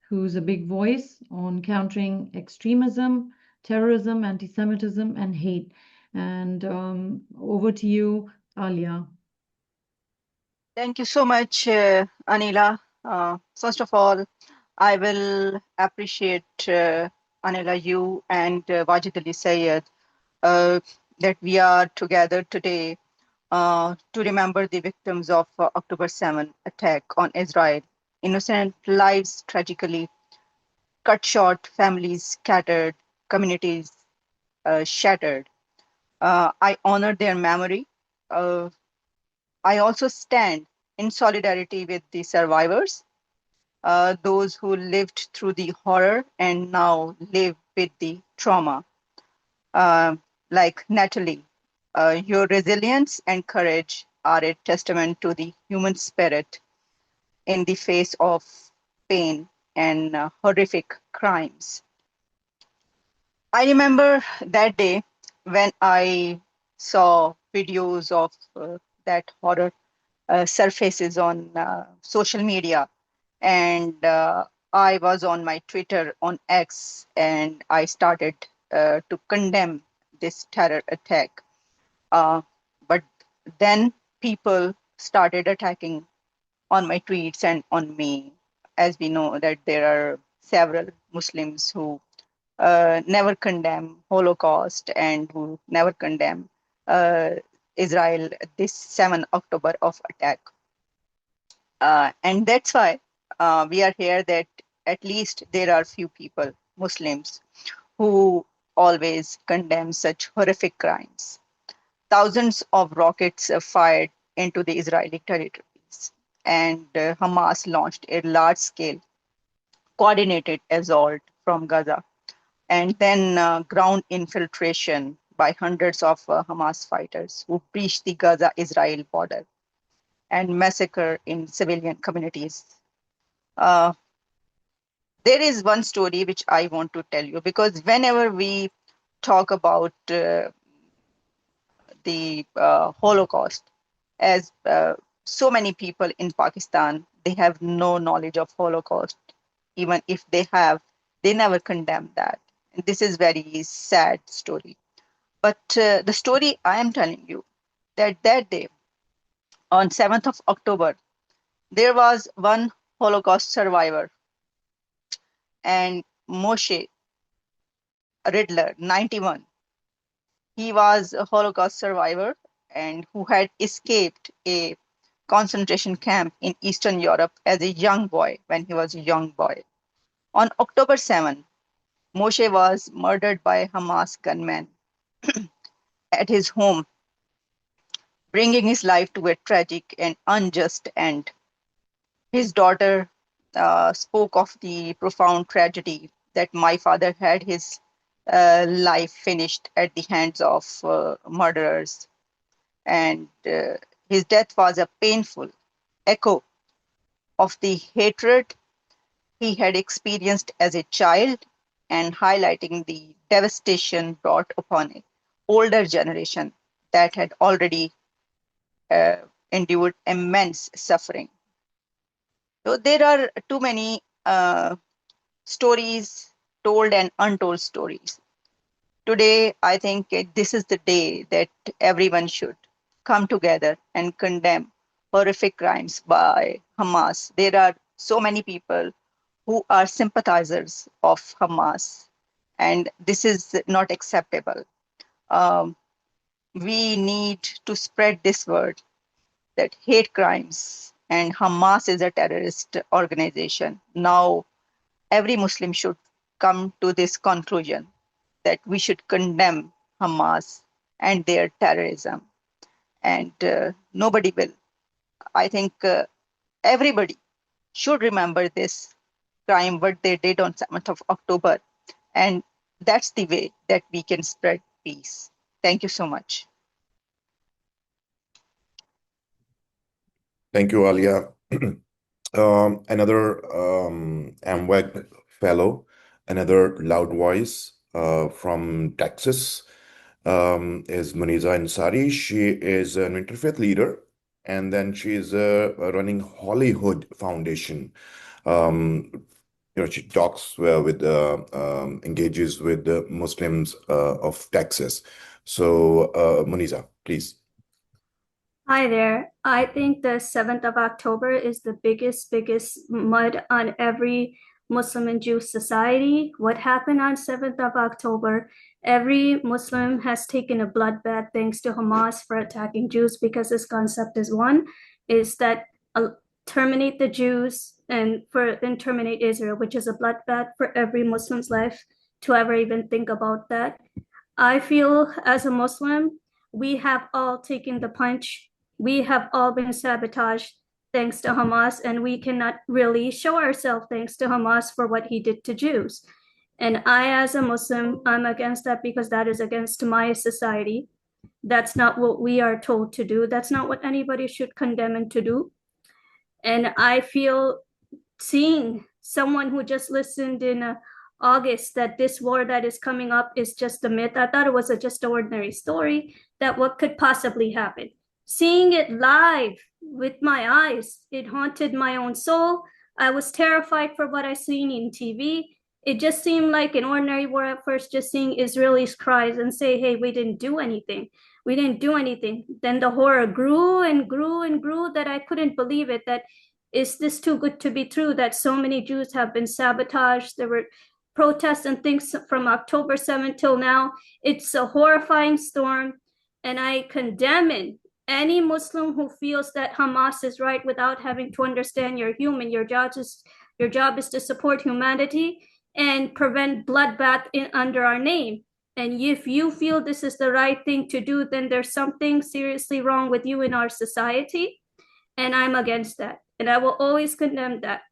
who's a big voice on countering extremism, terrorism, antisemitism, and hate. And over to you, Alia. Thank you so much, Anila. First of all, I will appreciate Anila, you and Wajid Ali Sayed, that we are together today to remember the victims of October 7 attack on Israel. Innocent lives tragically cut short, families scattered, communities shattered. I honor their memory. Uh, I also stand in solidarity with the survivors, those who lived through the horror and now live with the trauma. Uh, like Natalie, your resilience and courage are a testament to the human spirit in the face of pain and horrific crimes. I remember that day when I saw videos of that horror surfaces on social media, and I was on my Twitter on X, and I started to condemn this terror attack. But then people started attacking on my tweets and on me, as we know that there are several Muslims who never condemn Holocaust and who never condemn uh, Israel this 7 October of attack. And that's why we are here, that at least there are few people, Muslims, who always condemn such horrific crimes. Thousands of rockets fired into the Israeli territories, and Hamas launched a large-scale coordinated assault from Gaza, and then ground infiltration by hundreds of Hamas fighters who breached the Gaza-Israel border and massacre in civilian communities. Uh, there is one story which I want to tell you, because whenever we talk about the Holocaust, as so many people in Pakistan, they have no knowledge of Holocaust. Even if they have, they never condemn that. And this is very sad story. But the story I am telling you, that day, on 7th of October, there was one Holocaust survivor, and Moshe Riddler, 91. He was a Holocaust survivor and who had escaped a concentration camp in Eastern Europe as a young boy, when he was a young boy. On October 7, Moshe was murdered by Hamas gunmen at his home, bringing his life to a tragic and unjust end. His daughter spoke of the profound tragedy that my father had his life finished at the hands of murderers, and his death was a painful echo of the hatred he had experienced as a child, and highlighting the devastation brought upon an older generation that had already uh, endured immense suffering. So there are too many stories, told and untold stories. Today, I think this is the day that everyone should come together and condemn horrific crimes by Hamas. There are so many people who are sympathizers of Hamas, and this is not acceptable. Um, we need to spread this word that hate crimes and Hamas is a terrorist organization. Now, every Muslim should come to this conclusion that we should condemn Hamas and their terrorism. And nobody will. I think everybody should remember this crime, what they did on 7th of October. And that's the way that we can spread peace. Thank you so much. Thank you, Alia. Another AMWEC fellow, another loud voice from Texas is Muniza Ansari. She is an interfaith leader, and then she is running Hollywood Foundation. She talks with engages with the Muslims of Texas. So, Muniza, please. Hi there. I think the 7th of October is the biggest mud on every Muslim and Jew society. What happened on 7th of October? Every Muslim has taken a bloodbath thanks to Hamas for attacking Jews because this concept is one, is that terminate the Jews and then terminate Israel, which is a bloodbath for every Muslim's life to ever even think about that. I feel as a Muslim, we have all taken the punch. We have all been sabotaged thanks to Hamas, and we cannot really show ourselves thanks to Hamas for what he did to Jews. And I, as a Muslim, I'm against that because that is against my society. That's not what we are told to do. That's not what anybody should condemn and to do. And I feel seeing someone who just listened in August that this war that is coming up is just a myth. I thought it was just an ordinary story, that what could possibly happen. Seeing it live with my eyes, it haunted my own soul. I was terrified for what I seen in TV. It just seemed like an ordinary war at first, just seeing Israelis cries and say, hey, we didn't do anything. We didn't do anything. Then the horror grew and grew and grew that I couldn't believe it, that is this too good to be true, that so many Jews have been sabotaged. There were protests and things from October 7th till now. It's a horrifying storm, and I condemn it. Any Muslim who feels that Hamas is right without having to understand you're human, your job is to support humanity and prevent bloodbath under our name. And if you feel this is the right thing to do, then there's something seriously wrong with you in our society. And I'm against that. And I will always condemn that.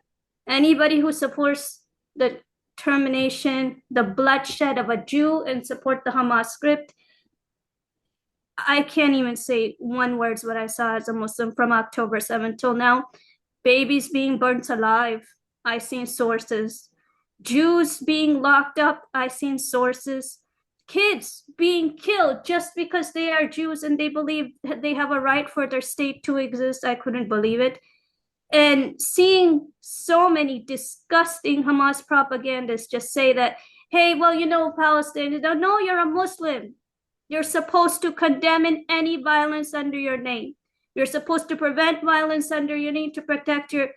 Anybody who supports the termination, the bloodshed of a Jew and support the Hamas script, I can't even say one word's what I saw as a Muslim from October 7th till now. Babies being burnt alive, I seen sources. Jews being locked up, I seen sources. Kids being killed just because they are Jews and they believe they have a right for their state to exist. I couldn't believe it. And seeing so many disgusting Hamas propagandists just say that, hey, well, Palestinians, no, you're a Muslim. You're supposed to condemn any violence under your name. You're supposed to prevent violence under your name to protect your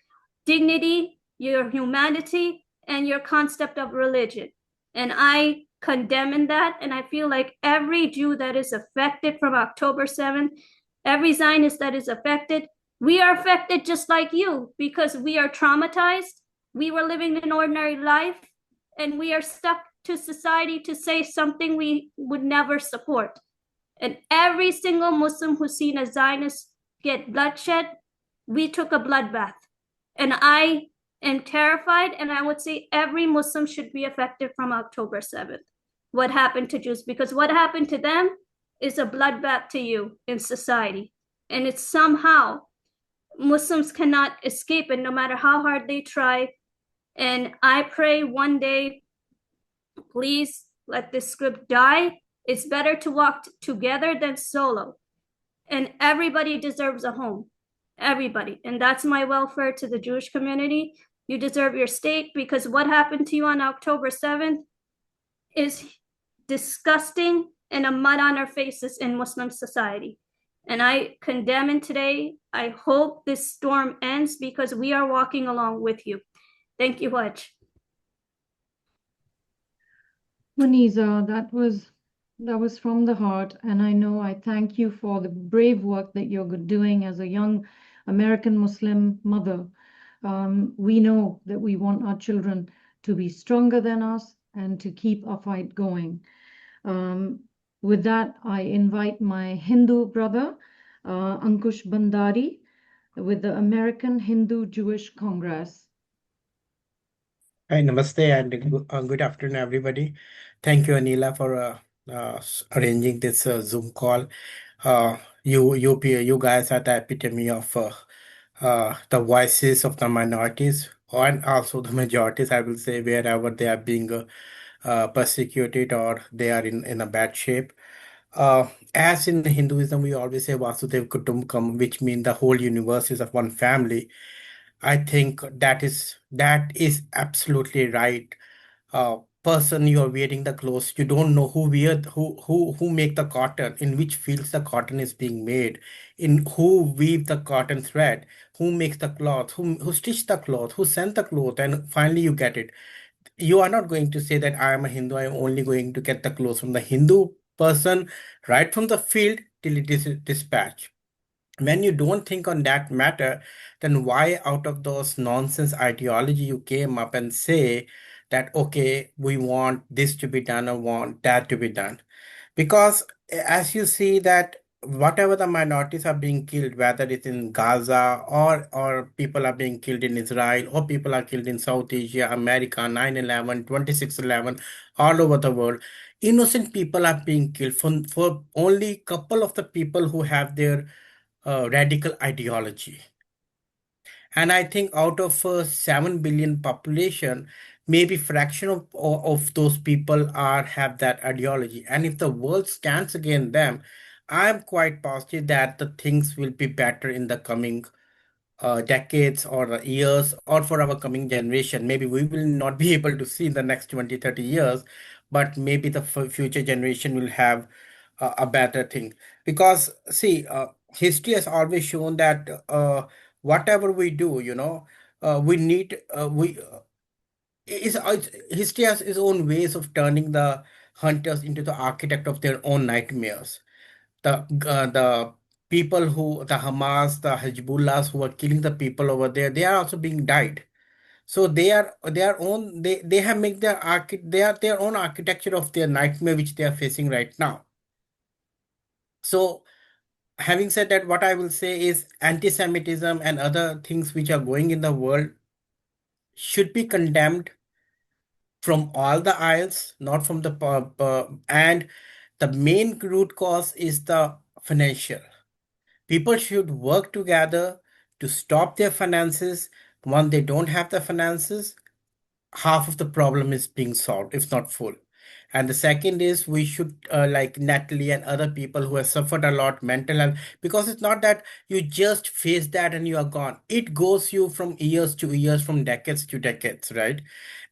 dignity, your humanity, and your concept of religion. And I condemn that. And I feel like every Jew that is affected from October 7th, every Zionist that is affected, we are affected just like you because we are traumatized. We were living an ordinary life and we are stuck to society to say something we would never support. And every single Muslim who's seen a Zionist get bloodshed, we took a bloodbath. And I am terrified, and I would say every Muslim should be affected from October 7th. What happened to Jews? Because what happened to them is a bloodbath to you in society. And it's somehow Muslims cannot escape it no matter how hard they try. And I pray one day, please let this script die. It's better to walk together than solo. And everybody deserves a home. Everybody. And that's my welfare to the Jewish community. You deserve your state because what happened to you on October 7th is disgusting and a mud on our faces in Muslim society. And I condemn it today. I hope this storm ends because we are walking along with you. Thank you, Haj. Muniza, that was from the heart, and I thank you for the brave work that you're doing as a young American Muslim mother. We know that we want our children to be stronger than us and to keep our fight going. With that, I invite my Hindu brother, Ankush Bandari, with the American Hindu Jewish Congress. Hi, namaste, and good afternoon, everybody. Thank you, Anila, for arranging this Zoom call. You guys are the epitome of the voices of the minorities and also the majorities, I will say, wherever they are being persecuted or they are in a bad shape. As in Hinduism, we always say Vasudev Kutumbakam, which means the whole universe is of one family. I think that is absolutely right. person you are wearing the clothes. You don't know who make the cotton, in which fields the cotton is being made, in who weave the cotton thread, who makes the cloth, who stitch the cloth, who sent the cloth, and finally you get it. You are not going to say that I am a Hindu, I am only going to get the clothes from the Hindu person right from the field till it is dispatched. When you don't think on that matter, then why out of those nonsense ideology you came up and say that, okay, we want this to be done or want that to be done? Because as you see that whatever the minorities are being killed, whether it's in Gaza or people are being killed in Israel or people are killed in South Asia, America, 9/11, 26/11, all over the world, innocent people are being killed for only couple of the people who have their radical ideology. And I think out of 7 billion population, maybe fraction of those people are have that ideology. And if the world stands against them, I'm quite positive that the things will be better in the coming decades or years, or for our coming generation. Maybe we will not be able to see in the next 20, 30 years, but maybe the future generation will have a better thing. Because see, history has always shown that whatever we do, we need history has its own ways of turning the hunters into the architect of their own nightmares. The people who the Hamas, the Hezbollahs who are killing the people over there, they are also being died. So they are own they have made their own architecture of their nightmare which they are facing right now. So having said that, what I will say is anti-Semitism and other things which are going in the world should be condemned from all the aisles, not from the and the main root cause is the financial. People should work together to stop their finances. When they don't have the finances, half of the problem is being solved, if not full. And the second is we should, like Natalie and other people who have suffered a lot mental health, because it's not that you just face that and you are gone. It goes you from years to years, from decades to decades, right?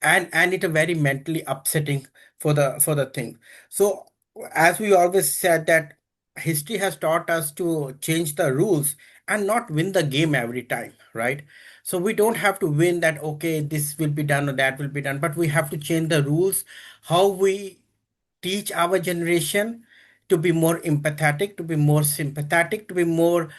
And it's a very mentally upsetting for the thing. So as we always said that history has taught us to change the rules and not win the game every time, right? So we don't have to win that, okay, this will be done or that will be done, but we have to change the rules, how we teach our generation to be more empathetic, to be more sympathetic, to be more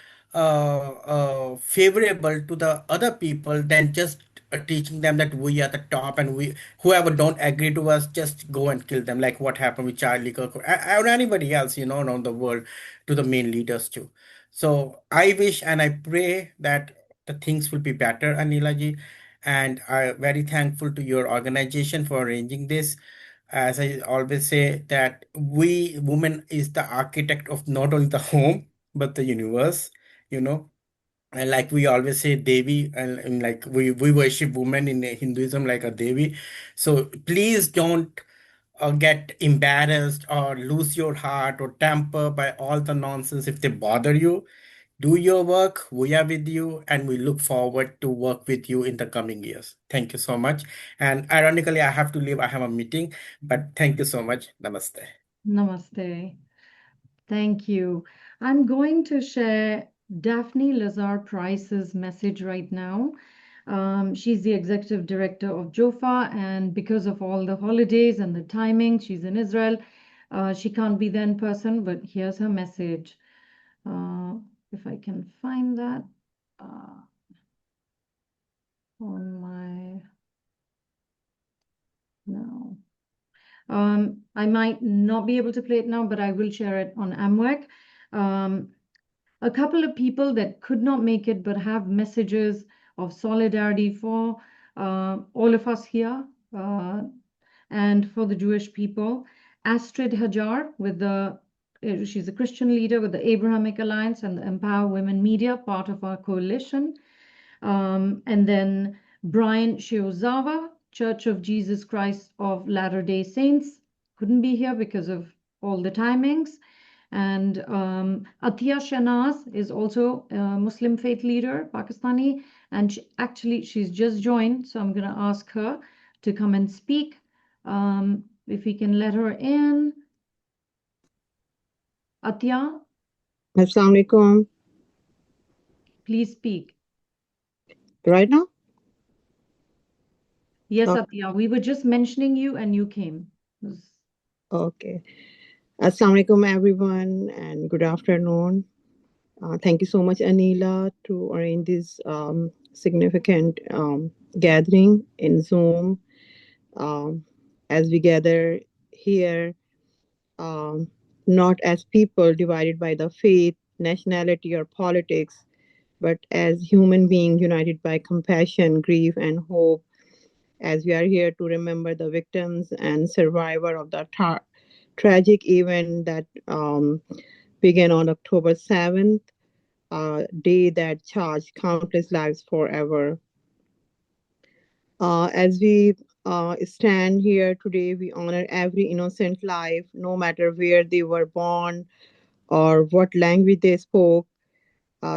favorable to the other people than just teaching them that we are the top and we whoever don't agree to us just go and kill them, like what happened with Charlie Kirk or anybody else, around the world, to the main leaders too. So I wish and I pray that the things will be better, Anila ji, and I'm very thankful to your organization for arranging this. As I always say, that we women is the architect of not only the home but the universe, you know. And like we always say, Devi, and like we worship women in Hinduism like a Devi. So please don't get embarrassed or lose your heart or temper by all the nonsense if they bother you. Do your work. We are with you, and we look forward to work with you in the coming years. Thank you so much. And ironically, I have to leave. I have a meeting, but thank you so much. Namaste. Namaste. Thank you. I'm going to share Daphne Lazar Price's message right now. She's the executive director of JOFA, and because of all the holidays and the timing, she's in Israel. She can't be there in person, but here's her message. If I can find that on my, no. I might not be able to play it now, but I will share it on AMMWEC. A couple of people that could not make it but have messages of solidarity for all of us here and for the Jewish people. Astrid Hajar, she's a Christian leader with the Abrahamic Alliance and the Empower Women Media, part of our coalition. And then Brian Shiozawa, Church of Jesus Christ of Latter-day Saints, couldn't be here because of all the timings. And Atiya Shanaz is also a Muslim faith leader, Pakistani, and she's just joined, so I'm going to ask her to come and speak. If we can let her in. Atya, Assalamu alaikum. please speak. Right now? Yes, Oh, Atya, we were just mentioning you and you came. okay. Assalamu alaikum, everyone, and good afternoon. Thank you so much, Anila, to arrange this significant gathering in Zoom. As we gather here, um, not as people divided by the faith, nationality, or politics, but as human beings united by compassion, grief, and hope, as we are here to remember the victims and survivor of the tragic event that began on October 7th, a day that charged countless lives forever. As we stand here today, we honor every innocent life, no matter where they were born or what language they spoke.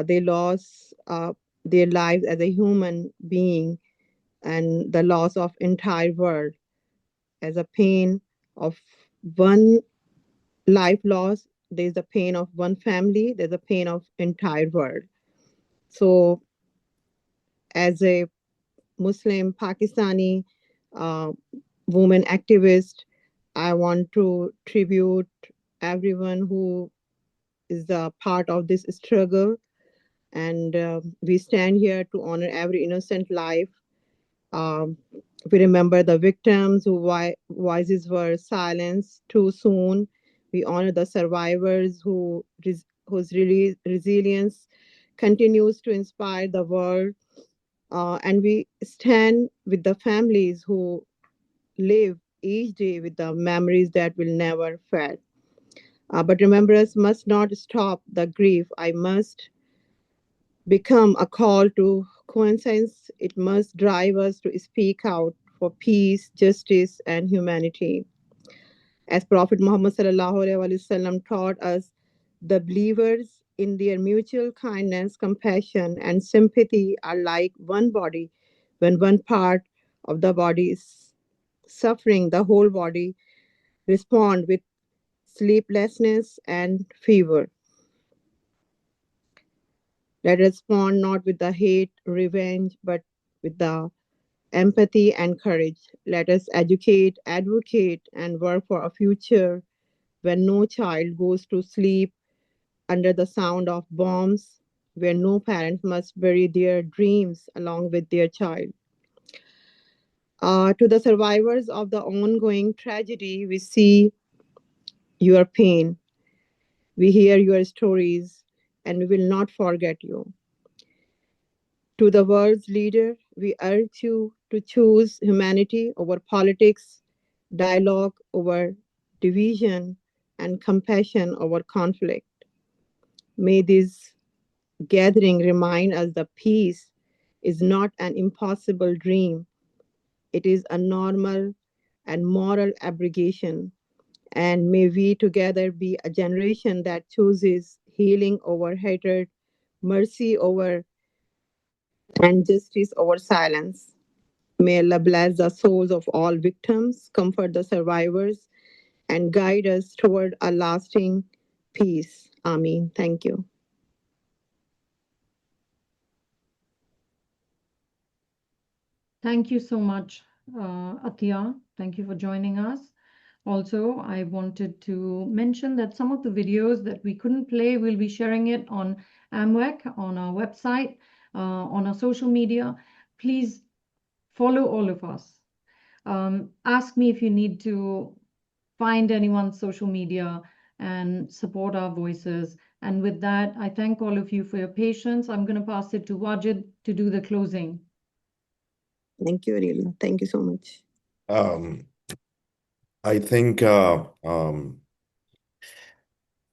They lost their lives as a human being, and the loss of entire world as a pain of one life loss. There's the pain of one family. There's a pain of entire world. So, as a Muslim Pakistani uh, woman activist, I want to tribute everyone who is a part of this struggle, and we stand here to honor every innocent life. Um, we remember the victims whose voices were silenced too soon. We honor the survivors whose resilience continues to inspire the world. And we stand with the families who live each day with the memories that will never fade. But remembrance must not stop the grief. I must become a call to coincidence. It must drive us to speak out for peace, justice, and humanity. As Prophet Muhammad ﷺ taught us, the believers in their mutual kindness, compassion, and sympathy are like one body. When one part of the body is suffering, the whole body responds with sleeplessness and fever. Let us respond not with the hate, revenge, but with the empathy and courage. Let us educate, advocate, and work for a future when no child goes to sleep under the sound of bombs, where no parent must bury their dreams along with their child. To the survivors of the ongoing tragedy, we see your pain, we hear your stories, and we will not forget you. To the world's leader, we urge you to choose humanity over politics, dialogue over division, and compassion over conflict. May this gathering remind us that peace is not an impossible dream. It is a normal and moral obligation. And may we together be a generation that chooses healing over hatred, mercy over and justice over silence. May Allah bless the souls of all victims, comfort the survivors, and guide us toward a lasting peace. Amen. Thank you. Thank you so much, Atya. Thank you for joining us. Also, I wanted to mention that some of the videos that we couldn't play, we'll be sharing it on AMMWEC, on our website, on our social media. Please follow all of us. Ask me if you need to find anyone's social media and support our voices. And with that, I thank all of you for your patience. I'm going to pass it to Wajid to do the closing. Thank you, Arila. Thank you so much. I think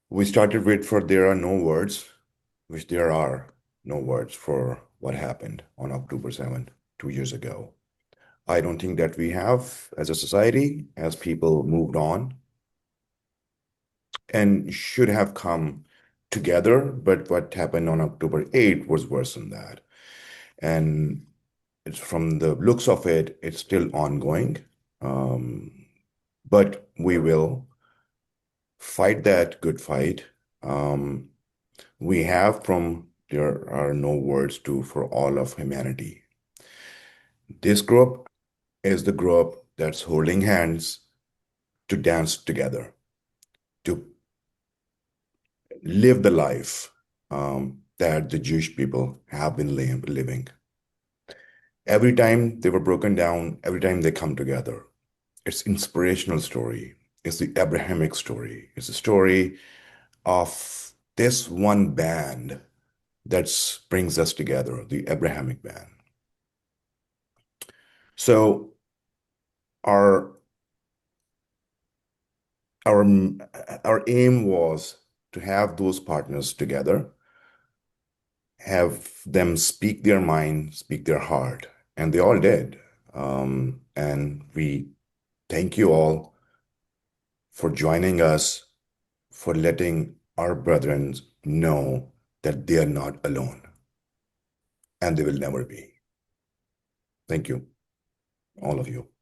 we started with for there are no words, which there are no words for what happened on October 7th, 2 years ago. I don't think that we have, as a society, as people moved on, and should have come together. But what happened on October 8th was worse than that. And it's from the looks of it, it's still ongoing. but we will fight that good fight. We have from There Are No Words to For All of Humanity. This group is the group that's holding hands to dance together, to live the life that the Jewish people have been living. Every time they were broken down, every time they come together, it's inspirational story. It's the Abrahamic story. It's a story of this one band that brings us together, the Abrahamic band. So our aim was to have those partners together, have them speak their mind, speak their heart, and they all did. And we thank you all for joining us, for letting our brethren know that they are not alone, and they will never be. Thank you, all of you.